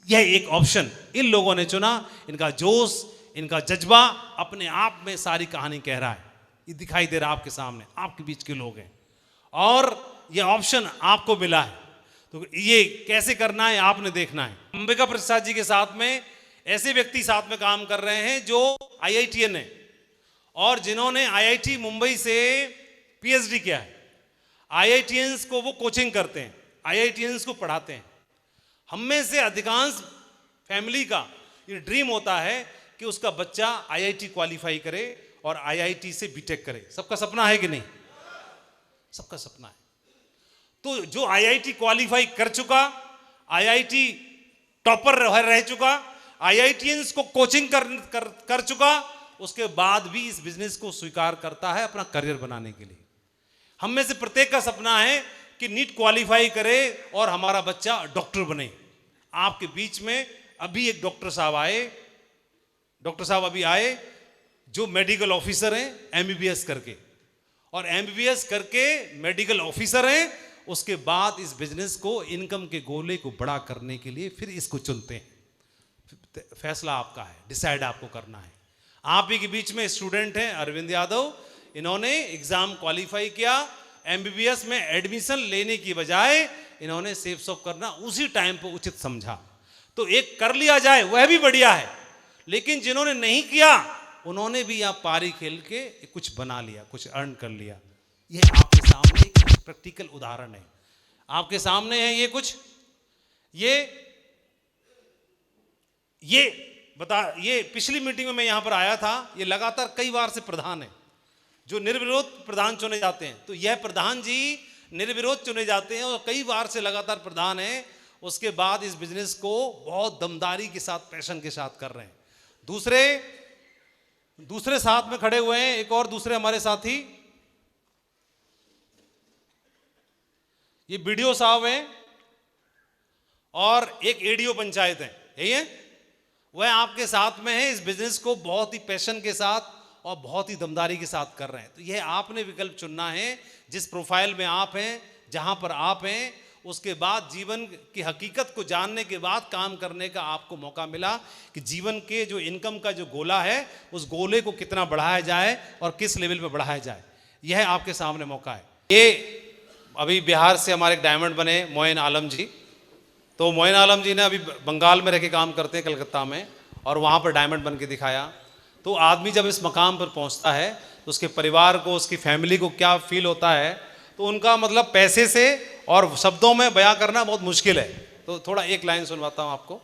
यह एक ऑप्शन इन लोगों ने चुना। इनका जोश, इनका जज्बा अपने आप में सारी कहानी कह रहा है। ये दिखाई दे रहा है आपके सामने, आपके बीच के लोग हैं, और यह ऑप्शन आपको मिला है। तो ये कैसे करना है आपने देखना है। अंबिका प्रसाद जी के साथ में ऐसे व्यक्ति साथ में काम कर रहे हैं जो IITian है, और जिन्होंने IIT मुंबई से PhD किया है। IITians को वो कोचिंग करते हैं, IITians को पढ़ाते हैं। हम में से अधिकांश फैमिली का ये ड्रीम होता है कि उसका बच्चा IIT क्वालिफाई करे और IIT से BTech करे। सबका सपना है कि नहीं? सबका सपना है। तो जो IIT क्वालिफाई कर चुका, IIT टॉपर रह चुका, IITians को कोचिंग कर चुका, उसके बाद भी इस बिजनेस को स्वीकार करता है अपना करियर बनाने के लिए। हम में से प्रत्येक का सपना है कि नीट क्वालिफाई करे और हमारा बच्चा डॉक्टर बने। आपके बीच में अभी एक डॉक्टर साहब अभी आए जो मेडिकल ऑफिसर हैं MBBS करके, और MBBS करके मेडिकल ऑफिसर हैं। उसके बाद इस बिजनेस को, इनकम के गोले को बड़ा करने के लिए फिर इसको चुनते हैं। फैसला आपका है, डिसाइड आपको करना है। आप ही के बीच में स्टूडेंट हैं अरविंद यादव, इन्होंने एग्जाम क्वालिफाई किया, MBBS में एडमिशन लेने की बजाय इन्होंने सेफ सॉफ करना उसी टाइम पर उचित समझा। तो एक कर लिया जाए वह भी बढ़िया है, लेकिन जिन्होंने नहीं किया उन्होंने भी आप पारी खेल के कुछ बना लिया, कुछ अर्न कर लिया। यह आपके सामने एक प्रैक्टिकल उदाहरण है, आपके सामने है। ये पिछली मीटिंग में मैं यहां पर आया था। ये लगातार कई बार से प्रधान है, जो निर्विरोध प्रधान चुने जाते हैं। तो यह प्रधान जी निर्विरोध चुने जाते हैं और कई बार से लगातार प्रधान है। उसके बाद इस बिजनेस को बहुत दमदारी के साथ, पैशन के साथ कर रहे हैं। दूसरे साथ में खड़े हुए हैं एक और दूसरे हमारे साथी, ये BDO साहब हैं और एक ADO पंचायत है, यही है। वह आपके साथ में है, इस बिजनेस को बहुत ही पैशन के साथ और बहुत ही दमदारी के साथ कर रहे हैं। तो यह आपने विकल्प चुनना है। जिस प्रोफाइल में आप हैं, जहां पर आप हैं, उसके बाद जीवन की हकीकत को जानने के बाद काम करने का आपको मौका मिला कि जीवन के जो इनकम का जो गोला है, उस गोले को कितना बढ़ाया जाए और किस लेवल पे बढ़ाया जाए। यह आपके सामने मौका है। ये अभी बिहार से हमारे एक डायमंड बने मोइन आलम जी। तो मोइन आलम जी ने अभी बंगाल में रह के काम करते हैं, कलकत्ता में, और वहाँ पर डायमंड बन के दिखाया। तो आदमी जब इस मकाम पर पहुँचता है तो उसके परिवार को, उसकी फैमिली को क्या फील होता है, तो उनका मतलब पैसे से और शब्दों में बयां करना बहुत मुश्किल है। तो थोड़ा एक लाइन सुनवाता हूँ आपको।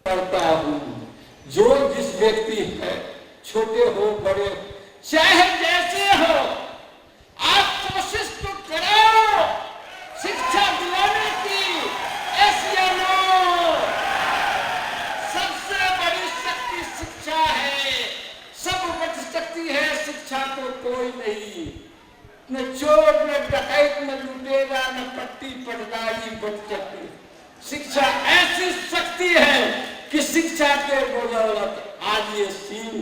करता हूँ जो जिस व्यक्ति है, छोटे हो बड़े चाहे जैसे हो, आप कोशिश तो करो शिक्षा दिलाने की। ऐसी सबसे बड़ी शक्ति शिक्षा है, सब बच सकती है, शिक्षा तो कोई नहीं। न चोर, न डकैत, न लुटेरा, न पट्टी पटदारी बच सकती। शिक्षा ऐसी शक्ति है कि शिक्षा के बदौलत आज ये सीन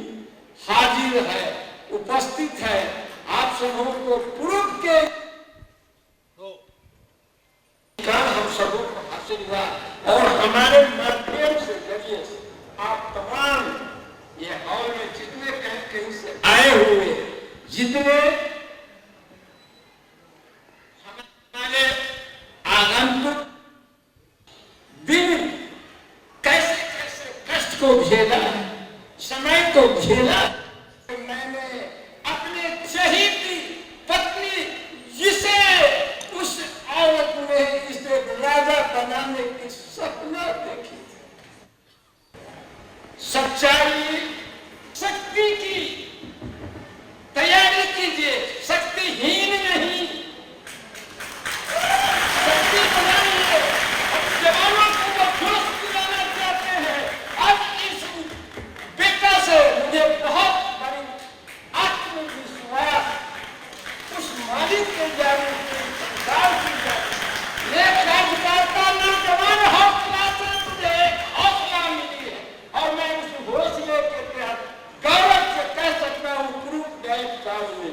हाजिर है, उपस्थित है, आप सबों को प्रूफ के हम सबों को हासिल हुआ। और हमारे माध्यम से जरिए आप तमाम ये हॉल में जितने कहीं से आए हुए इसलिए हमारे आगंतुक दिन कैसे कैसे कष्ट को झेला, समय को झेला। मैंने अपने चहेती पत्नी, जिसे उस औरत ने इसे राजा बनाने की सपना देखी। सच्चाई शक्ति की तैयारी कीजिए, शक्तिहीन नहीं, शक्ति बनाइए। जवानों को वो जोश दिलाना चाहते हैं। अब इस बेटा से मुझे बहुत बड़ी आत्मविश्वास उस मालिक के जाने से सरकार की जाए। एक कार्यकर्ता नौजवान हौसला से मुझे हौसला मिली है और मैं उस हौसले के तहत गौरव से कह सकता हूँ ग्रुप दैट सामने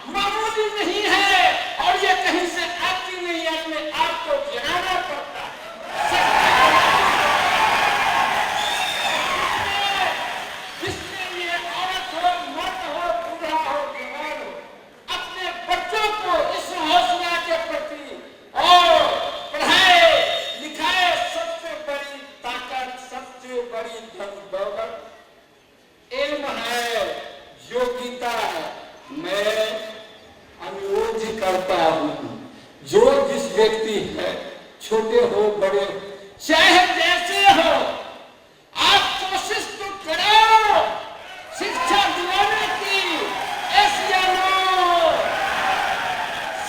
मामूली नहीं है और ये कहीं से आती नहीं है, अपने आप को जगाना पड़ता है। जिसमें ये औरत हो, मर्द हो, बूढ़ा हो, जवान हो, अपने बच्चों को इस हौसला के प्रति और पढ़ाए लिखाए। सबसे बड़ी ताकत, सबसे बड़ी धन दौलत इल्म है, योग्यता है। मैं अनुरोध करता हूँ, जो जिस व्यक्ति है, छोटे हो बड़े हो, चाहे जैसे हो, आप कोशिश तो करो शिक्षा दिलाने की। ऐसी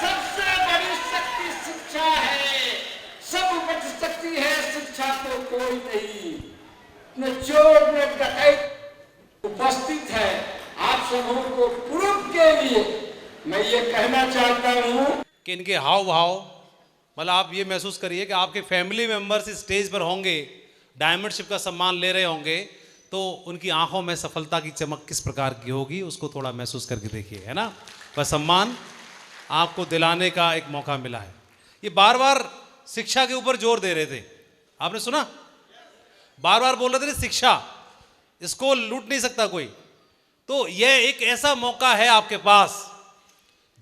सबसे बड़ी शक्ति शिक्षा है, सब उपज सकती है, शिक्षा तो कोई नहीं। न चोर न डकैत उपस्थित है। आप सबों को प्रूफ के लिए मैं ये कहना चाहता हूँ कि इनके हाव भाव, मतलब आप ये महसूस करिए कि आपके फैमिली मेंबर्स इस स्टेज पर होंगे, डायमंडशिप का सम्मान ले रहे होंगे, तो उनकी आंखों में सफलता की चमक किस प्रकार की होगी, उसको थोड़ा महसूस करके देखिए, है ना। वह सम्मान आपको दिलाने का एक मौका मिला है। ये बार बार शिक्षा के ऊपर जोर दे रहे थे, आपने सुना, बार बार बोल रहे थे शिक्षा, इसको लूट नहीं सकता कोई। तो यह एक ऐसा मौका है आपके पास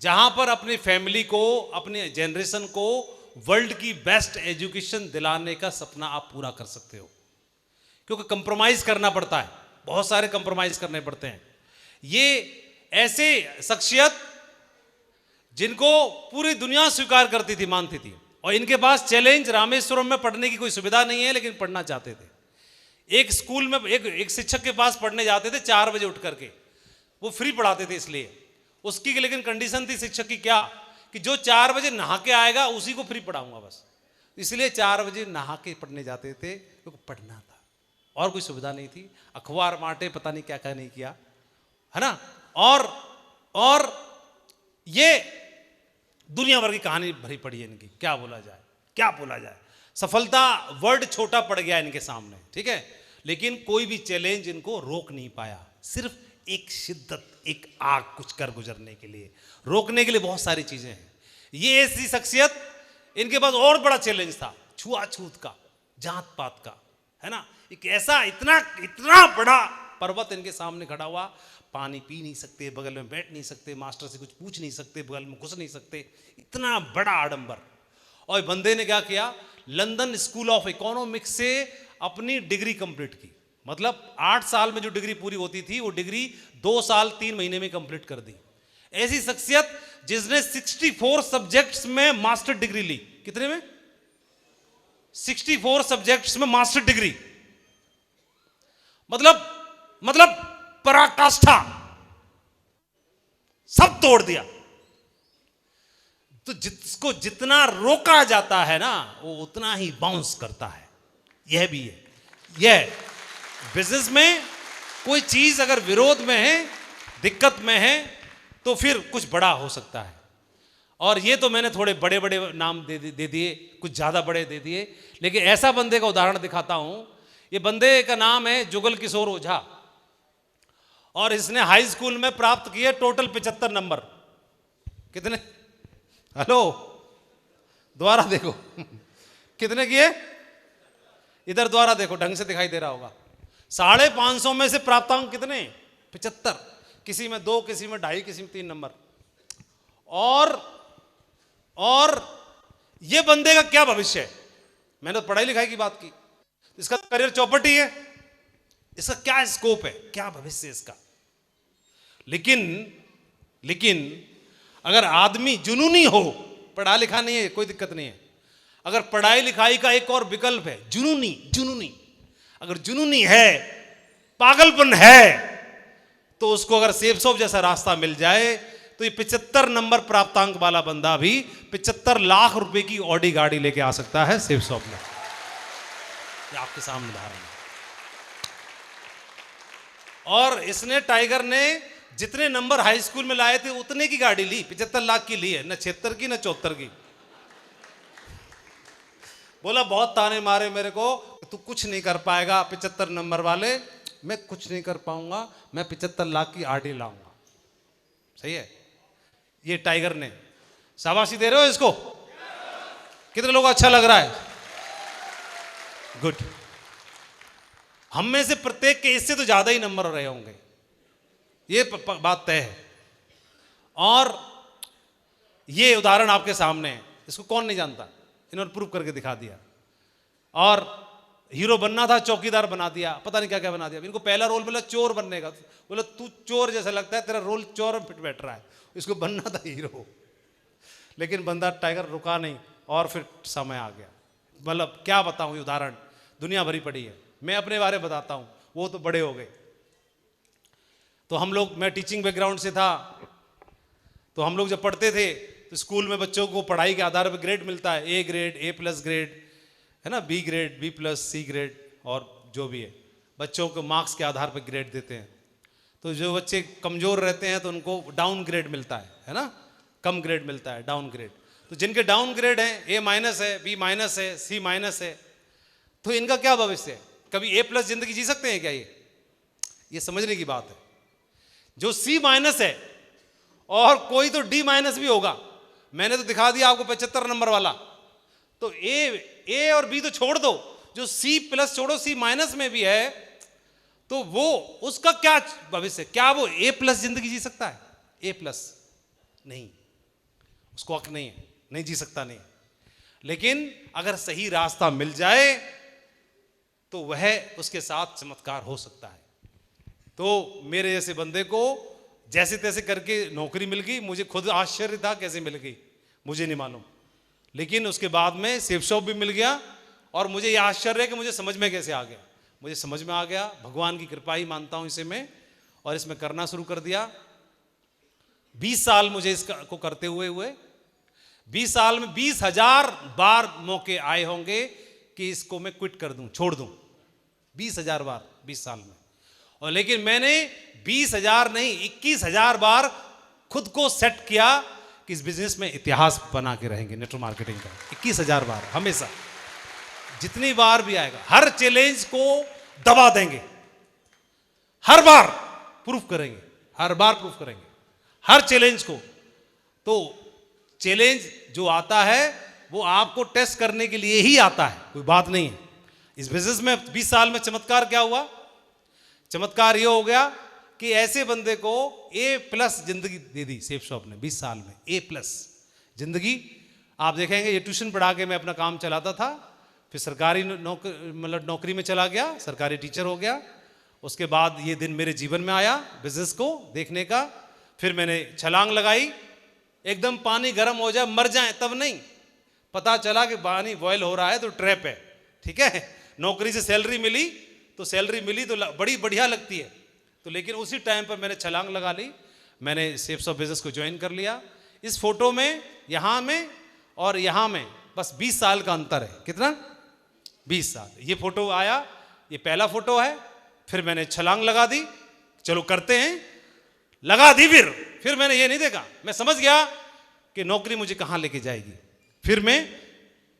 जहां पर अपनी फैमिली को, अपने जनरेशन को वर्ल्ड की बेस्ट एजुकेशन दिलाने का सपना आप पूरा कर सकते हो। क्योंकि कंप्रोमाइज करना पड़ता है, बहुत सारे कंप्रोमाइज करने पड़ते हैं। ये ऐसे शख्सियत जिनको पूरी दुनिया स्वीकार करती थी, मानती थी, और इनके पास चैलेंज, रामेश्वरम में पढ़ने की कोई सुविधा नहीं है लेकिन पढ़ना चाहते थे। एक स्कूल में एक शिक्षक के पास पढ़ने जाते थे 4 बजे उठ करके, वो फ्री पढ़ाते थे इसलिए। उसकी लेकिन कंडीशन थी शिक्षक की क्या, कि जो 4 बजे नहा के आएगा उसी को फ्री पढ़ाऊंगा बस। इसलिए 4 बजे नहा के पढ़ने जाते थे, क्योंकि पढ़ना था और कोई सुविधा नहीं थी। अखबार बांटे, पता नहीं क्या क्या नहीं किया, है ना। और ये दुनिया भर की कहानी भरी पड़ी है इनकी, क्या बोला जाए, क्या बोला जाए। सफलता वर्ड छोटा पड़ गया इनके सामने, ठीक है, लेकिन कोई भी चैलेंज इनको रोक नहीं पाया। सिर्फ एक शिद्दत, एक आग कुछ कर गुजरने के लिए, रोकने के लिए बहुत सारी चीजें हैं। ये ऐसी शख्सियत, इनके पास और बड़ा चैलेंज था, छुआछूत का, जात पात का, है ना। एक ऐसा इतना बड़ा पर्वत इनके सामने खड़ा हुआ, पानी पी नहीं सकते, बगल में बैठ नहीं सकते, मास्टर से कुछ पूछ नहीं सकते, बगल में घुस नहीं सकते, इतना बड़ा आडंबर। और बंदे ने क्या किया, लंदन स्कूल ऑफ इकोनॉमिक्स से अपनी डिग्री कंप्लीट की। मतलब 8 साल में जो डिग्री पूरी होती थी, वो डिग्री 2 साल 3 महीने में कंप्लीट कर दी। ऐसी शख्सियत जिसने 64 सब्जेक्ट्स में मास्टर डिग्री ली। कितने में? 64 सब्जेक्ट्स में मास्टर डिग्री, मतलब पराकाष्ठा, सब तोड़ दिया। तो जिसको जितना रोका जाता है ना, वो उतना ही बाउंस करता है। यह भी है, यह बिजनेस में कोई चीज अगर विरोध में है, दिक्कत में है, तो फिर कुछ बड़ा हो सकता है। और ये तो मैंने थोड़े बड़े बड़े नाम दे दिए, कुछ ज्यादा बड़े दे दिए, लेकिन ऐसा बंदे का उदाहरण दिखाता हूं। ये बंदे का नाम है जुगल किशोर ओझा, और इसने हाई स्कूल में प्राप्त किए टोटल 75 नंबर। कितने? हेलो, दोबारा देखो, कितने किए? इधर द्वारा देखो, ढंग से दिखाई दे रहा होगा। 550 में से प्राप्तांक कितने? 75। किसी में 2, किसी में 2.5, किसी में 3 नंबर। और ये बंदे का क्या भविष्य है? मैंने तो पढ़ाई लिखाई की बात की, इसका करियर चौपट ही है, इसका क्या स्कोप है, क्या भविष्य है इसका। लेकिन अगर आदमी जुनूनी हो, पढ़ा लिखा नहीं है कोई दिक्कत नहीं है, अगर पढ़ाई लिखाई का एक और विकल्प है जुनूनी, अगर जुनूनी है, पागलपन है, तो उसको अगर सेफ शॉप जैसा रास्ता मिल जाए तो ये 75 नंबर प्राप्तांक वाला बंदा भी 75 लाख रुपए की ऑडी गाड़ी लेके आ सकता है सेफ शॉप में। ये आपके सामने उदाहरण है। और इसने, टाइगर ने जितने नंबर हाई स्कूल में लाए थे उतने की गाड़ी ली, 75 लाख की ली है, न 76 की न 74 की। बोला बहुत ताने मारे मेरे को, तू कुछ नहीं कर पाएगा 75 नंबर वाले, मैं कुछ नहीं कर पाऊंगा, मैं 75 लाख की आरडी लाऊंगा। सही है, ये टाइगर ने। शाबाशी दे रहे हो इसको? कितने लोगों को अच्छा लग रहा है? गुड। हम में से प्रत्येक के इससे तो ज्यादा ही नंबर रहे होंगे, ये बात तय है। और ये उदाहरण आपके सामने है, इसको कौन नहीं जानता, इन्होंने प्रूव करके दिखा दिया। और हीरो बनना था, चौकीदार बना दिया, पता नहीं क्या क्या बना दिया। इनको पहला रोल मिला चोर बनने का, बोला तू चोर जैसा लगता है, तेरा रोल चोर में फिट बैठ रहा है, इसको बनना था हीरो। लेकिन बंदा टाइगर रुका नहीं, और फिर समय आ गया। मतलब क्या बताऊं, ये उदाहरण दुनिया भरी पड़ी है। मैं अपने बारे में बताता हूं, वो तो बड़े हो गए। तो हम लोग, मैं टीचिंग बैकग्राउंड से था, तो हम लोग जब पढ़ते थे तो स्कूल में बच्चों को पढ़ाई के आधार पर ग्रेड मिलता है, ए ग्रेड, A+ ग्रेड, है ना, B grade, B+, C grade, और जो भी है, बच्चों को मार्क्स के आधार पर ग्रेड देते हैं। तो जो बच्चे कमज़ोर रहते हैं तो उनको डाउन ग्रेड मिलता है ना, कम ग्रेड मिलता है, डाउन ग्रेड। तो जिनके डाउन ग्रेड हैं, A- है, B- है, C- है, तो इनका क्या भविष्य है? कभी A+ जिंदगी जी सकते हैं क्या? ये समझने की बात है। जो C- है, और कोई तो D- भी होगा, मैंने तो दिखा दिया आपको 75 नंबर वाला। तो ए और बी तो छोड़ दो, जो C+ छोड़ो, C- में भी है, तो वो, उसका क्या भविष्य? क्या वो A+ जिंदगी जी सकता है? A+ नहीं, उसको हक नहीं है, नहीं जी सकता, नहीं। लेकिन अगर सही रास्ता मिल जाए तो वह, उसके साथ चमत्कार हो सकता है। तो मेरे जैसे बंदे को जैसे तैसे करके नौकरी मिल गई, मुझे खुद आश्चर्य था कैसे मिल गई, मुझे नहीं मालूम। लेकिन उसके बाद में सेफ शॉप भी मिल गया, और मुझे यह आश्चर्य है कि मुझे समझ में कैसे आ गया। मुझे समझ में आ गया, भगवान की कृपा ही मानता हूं इसे मैं, और इसमें करना शुरू कर दिया। 20 साल मुझे इसको करते हुए 20 साल में 20,000 बार मौके आए होंगे कि इसको मैं क्विट कर दूं, छोड़ दूं, 20,000 बार 20 साल में। और लेकिन मैंने 20,000 नहीं, 21,000 बार खुद को सेट किया कि इस बिजनेस में इतिहास बना के रहेंगे नेटवर्क मार्केटिंग का। 21,000 बार, हमेशा, जितनी बार भी आएगा, हर चैलेंज को दबा देंगे, हर बार प्रूफ करेंगे, हर बार प्रूफ करेंगे, हर चैलेंज को। तो चैलेंज जो आता है वो आपको टेस्ट करने के लिए ही आता है, कोई बात नहीं है। इस बिजनेस में 20 साल में चमत्कार क्या हुआ? चमत्कार ये हो गया कि ऐसे बंदे को A+ जिंदगी दे दी सेफ शॉप ने 20 साल में, A+ जिंदगी। आप देखेंगे, ये ट्यूशन पढ़ा के मैं अपना काम चलाता था, फिर सरकारी नौकरी में चला गया, सरकारी टीचर हो गया। उसके बाद ये दिन मेरे जीवन में आया बिजनेस को देखने का। फिर मैंने छलांग लगाई, एकदम पानी गर्म हो जाए मर जाए तब नहीं, पता चला कि पानी बॉयल हो रहा है तो ट्रैप है, ठीक है। नौकरी से सैलरी मिली तो बड़ी बढ़िया लगती है, तो लेकिन उसी टाइम पर मैंने छलांग लगा ली, मैंने सेफ शॉप बिजनेस को ज्वाइन कर लिया। इस फोटो में, यहाँ में और यहाँ में बस 20 साल का अंतर है। कितना? 20 साल। ये फोटो आया, ये पहला फोटो है, फिर मैंने छलांग लगा दी, चलो करते हैं, लगा दी। फिर मैंने ये नहीं देखा, मैं समझ गया कि नौकरी मुझे कहाँ लेके जाएगी। फिर मैं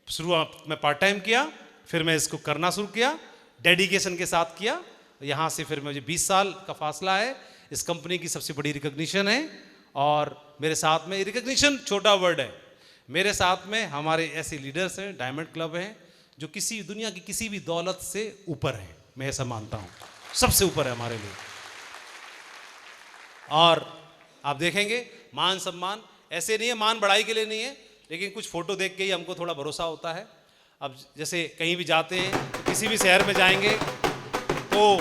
शुरुआत में पार्ट टाइम किया, फिर मैं इसको करना शुरू किया, डेडिकेशन के साथ किया। यहाँ से फिर मुझे 20 साल का फासला है। इस कंपनी की सबसे बड़ी रिकॉग्निशन है, और मेरे साथ में, रिकॉग्निशन छोटा वर्ड है, मेरे साथ में हमारे ऐसे लीडर्स हैं, डायमंड क्लब हैं, जो किसी दुनिया की किसी भी दौलत से ऊपर है। मैं ऐसा मानता हूँ, सबसे ऊपर है हमारे लिए। और आप देखेंगे मान सम्मान ऐसे नहीं है, मान बढ़ाई के लिए नहीं है, लेकिन कुछ फोटो देख के ही हमको थोड़ा भरोसा होता है। अब जैसे कहीं भी जाते हैं, किसी भी शहर में जाएंगे तो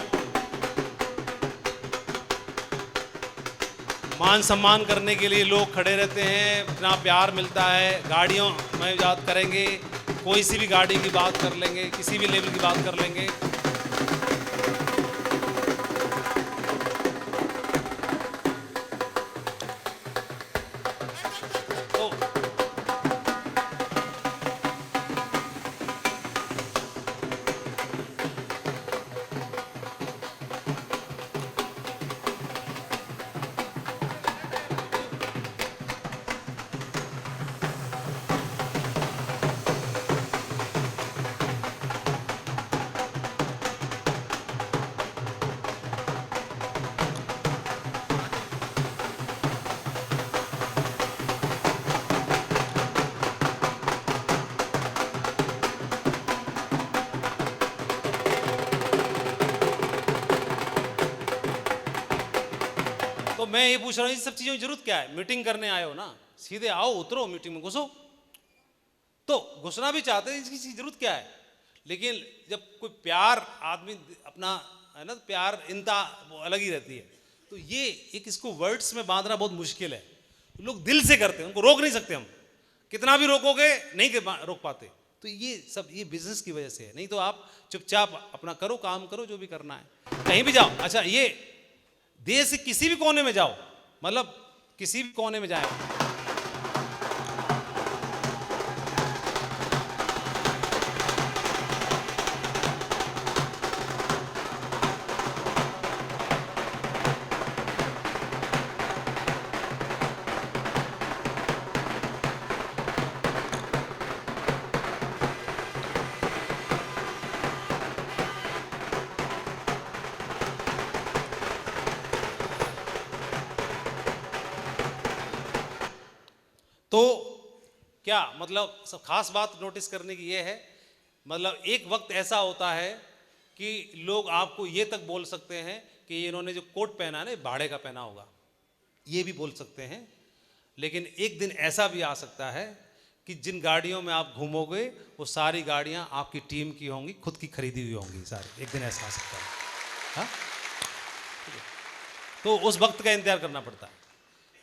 मान सम्मान करने के लिए लोग खड़े रहते हैं, इतना प्यार मिलता है। गाड़ियों में बात करेंगे, कोई सी भी गाड़ी की बात कर लेंगे, किसी भी लेवल की बात कर लेंगे। तो मैं ये पूछ रहा हूँ, इस सब चीज़ों की जरूरत क्या है? मीटिंग करने आए हो ना, सीधे आओ, उतरो, मीटिंग में घुसो। तो घुसना भी चाहते हैं, इसकी जरूरत क्या है? लेकिन जब कोई प्यार आदमी अपना है ना, प्यार इनता वो अलग ही रहती है। तो ये एक इसको वर्ड्स में बांधना बहुत मुश्किल है। लोग दिल से करते हैं, उनको रोक नहीं सकते हम, कितना भी रोकोगे नहीं रोक पाते। तो ये सब ये बिजनेस की वजह से है, नहीं तो आप चुपचाप अपना करो, काम करो, जो भी करना है, कहीं भी जाओ। अच्छा, ये देश के किसी भी कोने में जाओ, मतलब किसी भी कोने में जाए, तो क्या मतलब सब खास बात नोटिस करने की ये है, मतलब एक वक्त ऐसा होता है कि लोग आपको ये तक बोल सकते हैं कि इन्होंने जो कोट पहना है ना, भाड़े का पहना होगा, ये भी बोल सकते हैं। लेकिन एक दिन ऐसा भी आ सकता है कि जिन गाड़ियों में आप घूमोगे वो सारी गाड़ियां आपकी टीम की होंगी, खुद की खरीदी हुई होंगी सारी। एक दिन ऐसा आ सकता है, हाँ? तो उस वक्त का इंतजार करना पड़ता है।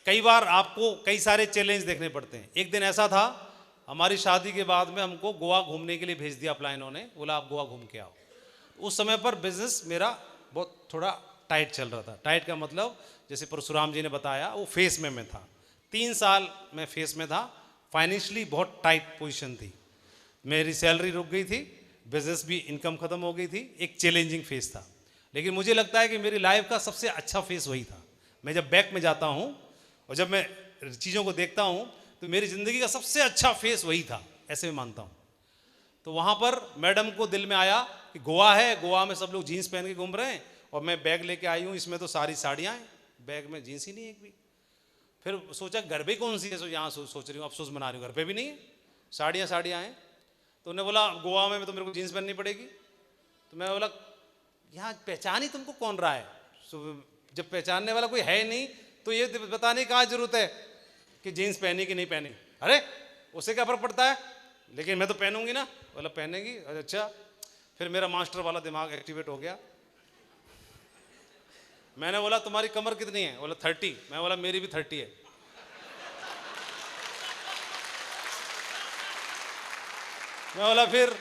कई बार आपको कई सारे चैलेंज देखने पड़ते हैं। एक दिन ऐसा था, हमारी शादी के बाद में हमको गोवा घूमने के लिए भेज दिया अपलाइनों ने, बोला आप गोवा घूम के आओ। उस समय पर बिजनेस मेरा बहुत थोड़ा टाइट चल रहा था। टाइट का मतलब जैसे परशुराम जी ने बताया, वो फेस में मैं था, 3 साल मैं फेस में था। फाइनेंशियली बहुत टाइट पोजीशन थी, मेरी सैलरी रुक गई थी, बिजनेस भी, इनकम ख़त्म हो गई थी, एक चैलेंजिंग फेस था। लेकिन मुझे लगता है कि मेरी लाइफ का सबसे अच्छा फेस वही था। मैं जब बैक में जाता हूँ और जब मैं चीज़ों को देखता हूँ तो मेरी ज़िंदगी का सबसे अच्छा फेस वही था, ऐसे मैं मानता हूँ। तो वहाँ पर मैडम को दिल में आया कि गोवा है, गोवा में सब लोग जीन्स पहन के घूम रहे हैं और मैं बैग लेके आई हूँ, इसमें तो सारी साड़ियाँ हैं, बैग में जीन्स ही नहीं है एक भी। फिर सोचा घर पे कौन सी है, यहाँ सोच रही हूँ, अफसोस मना रही हूँ, घर पे भी नहीं है, साड़ियाँ हैं। तो उन्होंने बोला गोवा में तो मेरे को जीन्स पहननी पड़ेगी। तो मैं बोला यहाँ पहचान ही तुमको कौन रहा है? जब पहचानने वाला कोई है नहीं तो ये बताने की क्या जरूरत है कि जीन्स पहनी कि नहीं पहनी? अरे उसे क्या फर्क पड़ता है, लेकिन मैं तो पहनूंगी ना। बोला पहनेगी, अच्छा। फिर मेरा मास्टर वाला दिमाग एक्टिवेट हो गया। मैंने बोला तुम्हारी कमर कितनी है? बोला 30। मैं बोला मेरी भी 30 है। मैं बोला फिर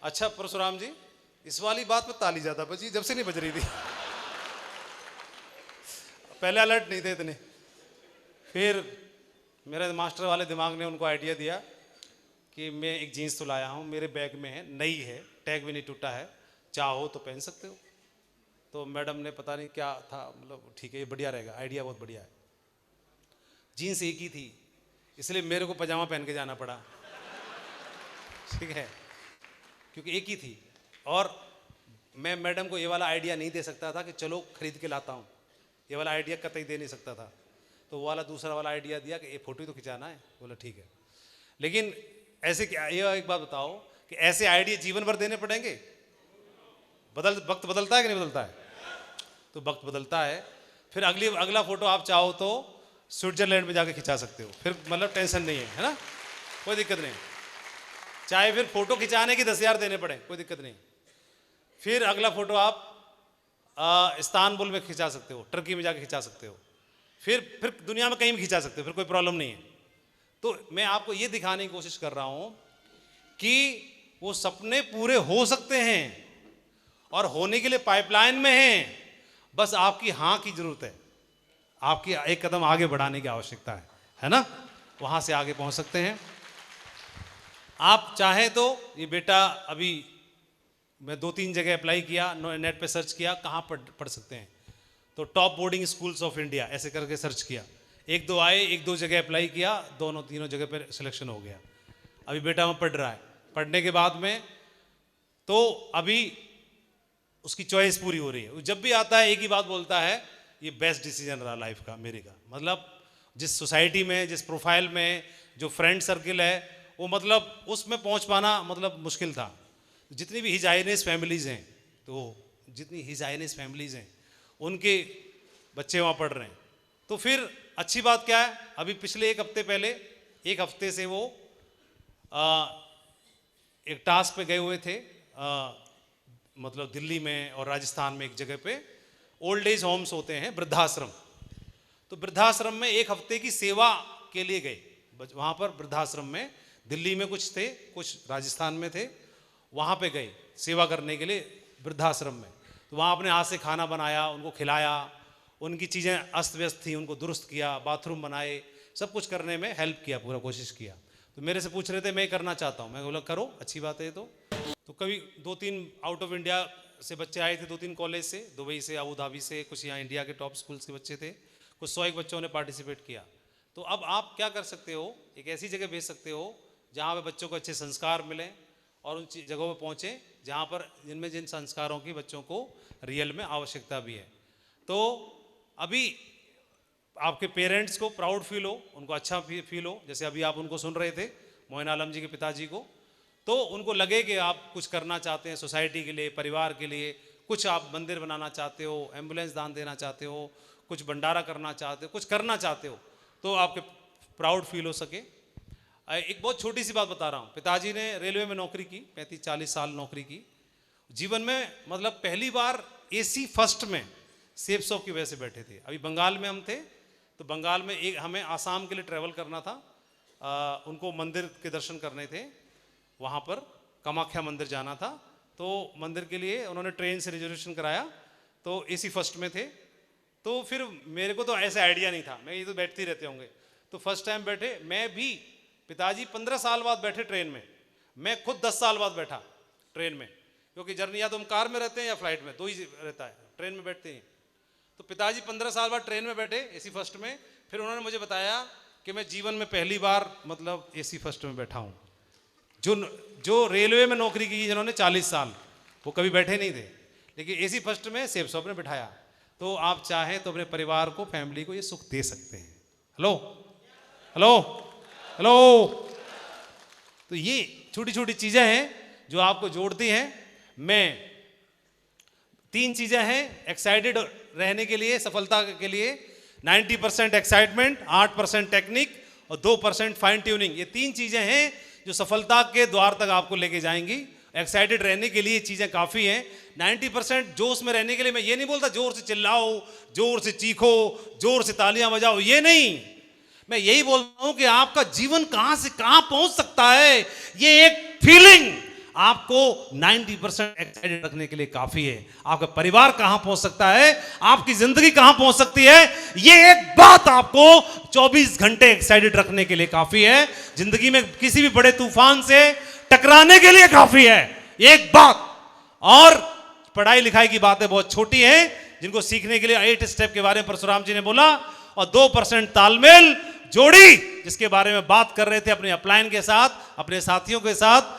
अच्छा परशुराम जी, इस वाली बात पे ताली ज्यादा बजी, जब से नहीं बज रही थी, पहले अलर्ट नहीं थे इतने। फिर मेरे मास्टर वाले दिमाग ने उनको आइडिया दिया कि मैं एक जीन्स तो लाया हूँ, मेरे बैग में है, नई है, टैग भी नहीं टूटा है, चाहो तो पहन सकते हो। तो मैडम ने पता नहीं क्या था, मतलब ठीक है ये बढ़िया रहेगा, आइडिया बहुत बढ़िया है। जीन्स एक ही थी, इसलिए मेरे को पजामा पहन के जाना पड़ा, ठीक है, क्योंकि एक ही थी। और मैं मैडम को ये वाला आइडिया नहीं दे सकता था कि चलो खरीद के लाता हूँ, ये वाला आइडिया कतई दे नहीं सकता था। तो वो वाला दूसरा वाला आइडिया दिया कि ये फोटो तो खिंचाना है। बोला ठीक है। लेकिन ऐसे क्या, ये एक बात बताओ कि ऐसे आइडिया जीवन भर देने पड़ेंगे? वक्त बदलता है कि नहीं बदलता है? तो वक्त बदलता है। फिर अगला फोटो आप चाहो तो स्विट्जरलैंड में जाके खिंचा सकते हो, फिर मतलब टेंशन नहीं है ना, कोई दिक्कत नहीं। चाहे फिर फोटो खिंचाने की 10,000 देने पड़े, कोई दिक्कत नहीं। फिर अगला फोटो आप इस्तांबुल में खिंचा सकते हो, टर्की में जाके खिंचा सकते हो, फिर दुनिया में कहीं भी खिंचा सकते हो, फिर कोई प्रॉब्लम नहीं है। तो मैं आपको ये दिखाने की कोशिश कर रहा हूं कि वो सपने पूरे हो सकते हैं और होने के लिए पाइपलाइन में हैं, बस आपकी हाँ की जरूरत है, आपकी एक कदम आगे बढ़ाने की आवश्यकता है ना, वहां से आगे पहुंच सकते हैं। आप चाहें तो ये बेटा, अभी मैं 2-3 जगह अप्लाई किया, नेट पे सर्च किया कहाँ पढ़ सकते हैं, तो top boarding schools of India ऐसे करके सर्च किया, 1-2 आए, 1-2 जगह अप्लाई किया, 2-3 जगह पर सिलेक्शन हो गया। अभी बेटा वहाँ पढ़ रहा है, पढ़ने के बाद में तो अभी उसकी चॉइस पूरी हो रही है। जब भी आता है एक ही बात बोलता है, ये बेस्ट डिसीजन रहा लाइफ का मेरे का, मतलब जिस सोसाइटी में, जिस प्रोफाइल में, जो फ्रेंड सर्किल है, वो मतलब उसमें पहुंच पाना मतलब मुश्किल था। जितनी भी हिजाइनिस फैमिलीज़ हैं, तो जितनी हिजाइनिस फैमिलीज़ हैं उनके बच्चे वहाँ पढ़ रहे हैं। तो फिर अच्छी बात क्या है, अभी पिछले एक हफ्ते से वो एक टास्क पे गए हुए थे, मतलब दिल्ली में और राजस्थान में एक जगह पे ओल्ड एज होम्स होते हैं, वृद्धाश्रम। तो वृद्धाश्रम में एक हफ्ते की सेवा के लिए गए, वहाँ पर वृद्धाश्रम में दिल्ली में कुछ थे, कुछ राजस्थान में थे, वहाँ पे गए सेवा करने के लिए वृद्धाश्रम में। तो वहाँ अपने हाथ से खाना बनाया, उनको खिलाया, उनकी चीज़ें अस्त व्यस्त थी उनको दुरुस्त किया, बाथरूम बनाए, सब कुछ करने में हेल्प किया, पूरा कोशिश किया। तो मेरे से पूछ रहे थे मैं करना चाहता हूँ, मैं बोला करो, अच्छी बात है। तो कभी 2-3 आउट ऑफ इंडिया से बच्चे आए थे, 2-3 कॉलेज से, दुबई से, अबू धाबी से, कुछ यहाँ इंडिया के टॉप स्कूल्स के बच्चे थे, कुछ 100 बच्चों ने पार्टिसिपेट किया। तो अब आप क्या कर सकते हो, एक ऐसी जगह भेज सकते हो जहाँ पे बच्चों को अच्छे संस्कार मिलें और उन जगहों पर पहुँचें जहाँ पर जिन संस्कारों की बच्चों को रियल में आवश्यकता भी है। तो अभी आपके पेरेंट्स को प्राउड फील हो, उनको अच्छा फील हो, जैसे अभी आप उनको सुन रहे थे मोइन आलम जी के पिताजी को, तो उनको लगे कि आप कुछ करना चाहते हैं सोसाइटी के लिए, परिवार के लिए, कुछ आप मंदिर बनाना चाहते हो, एम्बुलेंस दान देना चाहते हो, कुछ भंडारा करना चाहते हो, कुछ करना चाहते हो, तो आपके प्राउड फील हो सके। एक बहुत छोटी सी बात बता रहा हूँ, पिताजी ने रेलवे में नौकरी की, 35-40 साल नौकरी की, जीवन में मतलब पहली बार AC फर्स्ट में सेफ शॉप की वजह से बैठे थे। अभी बंगाल में हम थे, तो बंगाल में हमें आसाम के लिए ट्रैवल करना था, उनको मंदिर के दर्शन करने थे, वहाँ पर कामाख्या मंदिर जाना था, तो मंदिर के लिए उन्होंने ट्रेन से रिजर्वेशन कराया, तो AC फर्स्ट में थे। तो फिर मेरे को तो ऐसा आइडिया नहीं था, मैं ये तो बैठते ही रहते होंगे, तो फर्स्ट टाइम बैठे, मैं भी, पिताजी 15 साल बाद बैठे ट्रेन में, मैं खुद 10 साल बाद बैठा ट्रेन में, क्योंकि जर्नी या तो हम कार में रहते हैं या फ्लाइट में, 2 ही रहता है, ट्रेन में बैठते हैं। तो पिताजी 15 साल बाद ट्रेन में बैठे AC फर्स्ट में, फिर उन्होंने मुझे बताया कि मैं जीवन में पहली बार मतलब AC फर्स्ट में बैठा हूँ। जो रेलवे में नौकरी की जिन्होंने 40 साल, वो कभी बैठे नहीं थे, लेकिन AC फर्स्ट में सेफ शॉप ने बिठाया। तो आप चाहें तो अपने परिवार को, फैमिली को ये सुख दे सकते हैं। Hello hello hello. तो ये छोटी छोटी चीज़ें हैं जो आपको जोड़ती हैं। मैं 3 चीज़ें हैं एक्साइटेड रहने के लिए, सफलता के लिए, 90% एक्साइटमेंट, 8% टेक्निक और 2% फाइन ट्यूनिंग। ये 3 चीज़ें हैं जो सफलता के द्वार तक आपको लेके जाएंगी। एक्साइटेड रहने के लिए चीज़ें काफ़ी हैं। 90% जोश में रहने के लिए मैं ये नहीं बोलता जोर से चिल्लाओ, जोर से चीखो, जोर से तालियां बजाओ, ये नहीं। मैं यही बोलता हूं कि आपका जीवन कहां से कहां पहुंच सकता है, ये एक फीलिंग आपको 90% एक्साइटेड रखने के लिए काफी है। आपका परिवार कहां पहुंच सकता है, आपकी जिंदगी कहां पहुंच सकती है, ये एक बात आपको 24 घंटे एक्साइटेड रखने के लिए काफी है। जिंदगी में किसी भी बड़े तूफान से टकराने के लिए काफी है एक बात। और पढ़ाई लिखाई की बातें बहुत छोटी हैं, जिनको सीखने के लिए 8 स्टेप के बारे में परशुराम जी ने बोला, और 2% तालमेल जोड़ी, जिसके बारे में बात कर रहे थे अपने अपलाइन के साथ, अपने साथियों के साथ।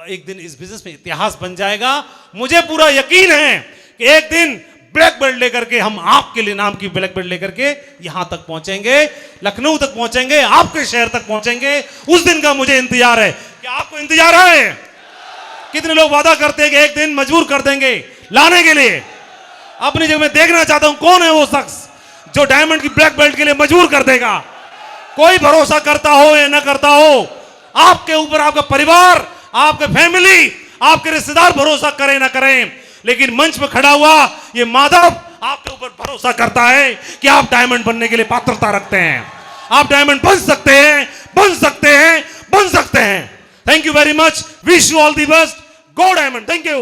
एक दिन इस बिजनेस में इतिहास बन जाएगा। मुझे पूरा यकीन है कि एक दिन ब्लैक बेल्ट लेकर के हम आपके लिए नाम की ब्लैक बेल्ट लेकर के यहां तक पहुंचेंगे, लखनऊ तक पहुंचेंगे, आपके शहर तक पहुंचेंगे। उस दिन का मुझे इंतजार है। क्या आपको इंतजार है? कितने लोग वादा करते हैं कि एक दिन मजबूर कर देंगे लाने के लिए। अपनी जगह मैं देखना चाहता हूं कौन है वो शख्स जो डायमंड की ब्लैक बेल्ट के लिए मजबूर कर देगा। कोई भरोसा करता हो या ना करता हो, आपके ऊपर आपका परिवार, आपके फैमिली, आपके रिश्तेदार भरोसा करें ना करें, लेकिन मंच पर खड़ा हुआ ये माधव आपके ऊपर भरोसा करता है कि आप डायमंड बनने के लिए पात्रता रखते हैं, आप डायमंड बन सकते हैं, बन सकते हैं, बन सकते हैं। Thank you very much, wish you all the best, go diamond. Thank you.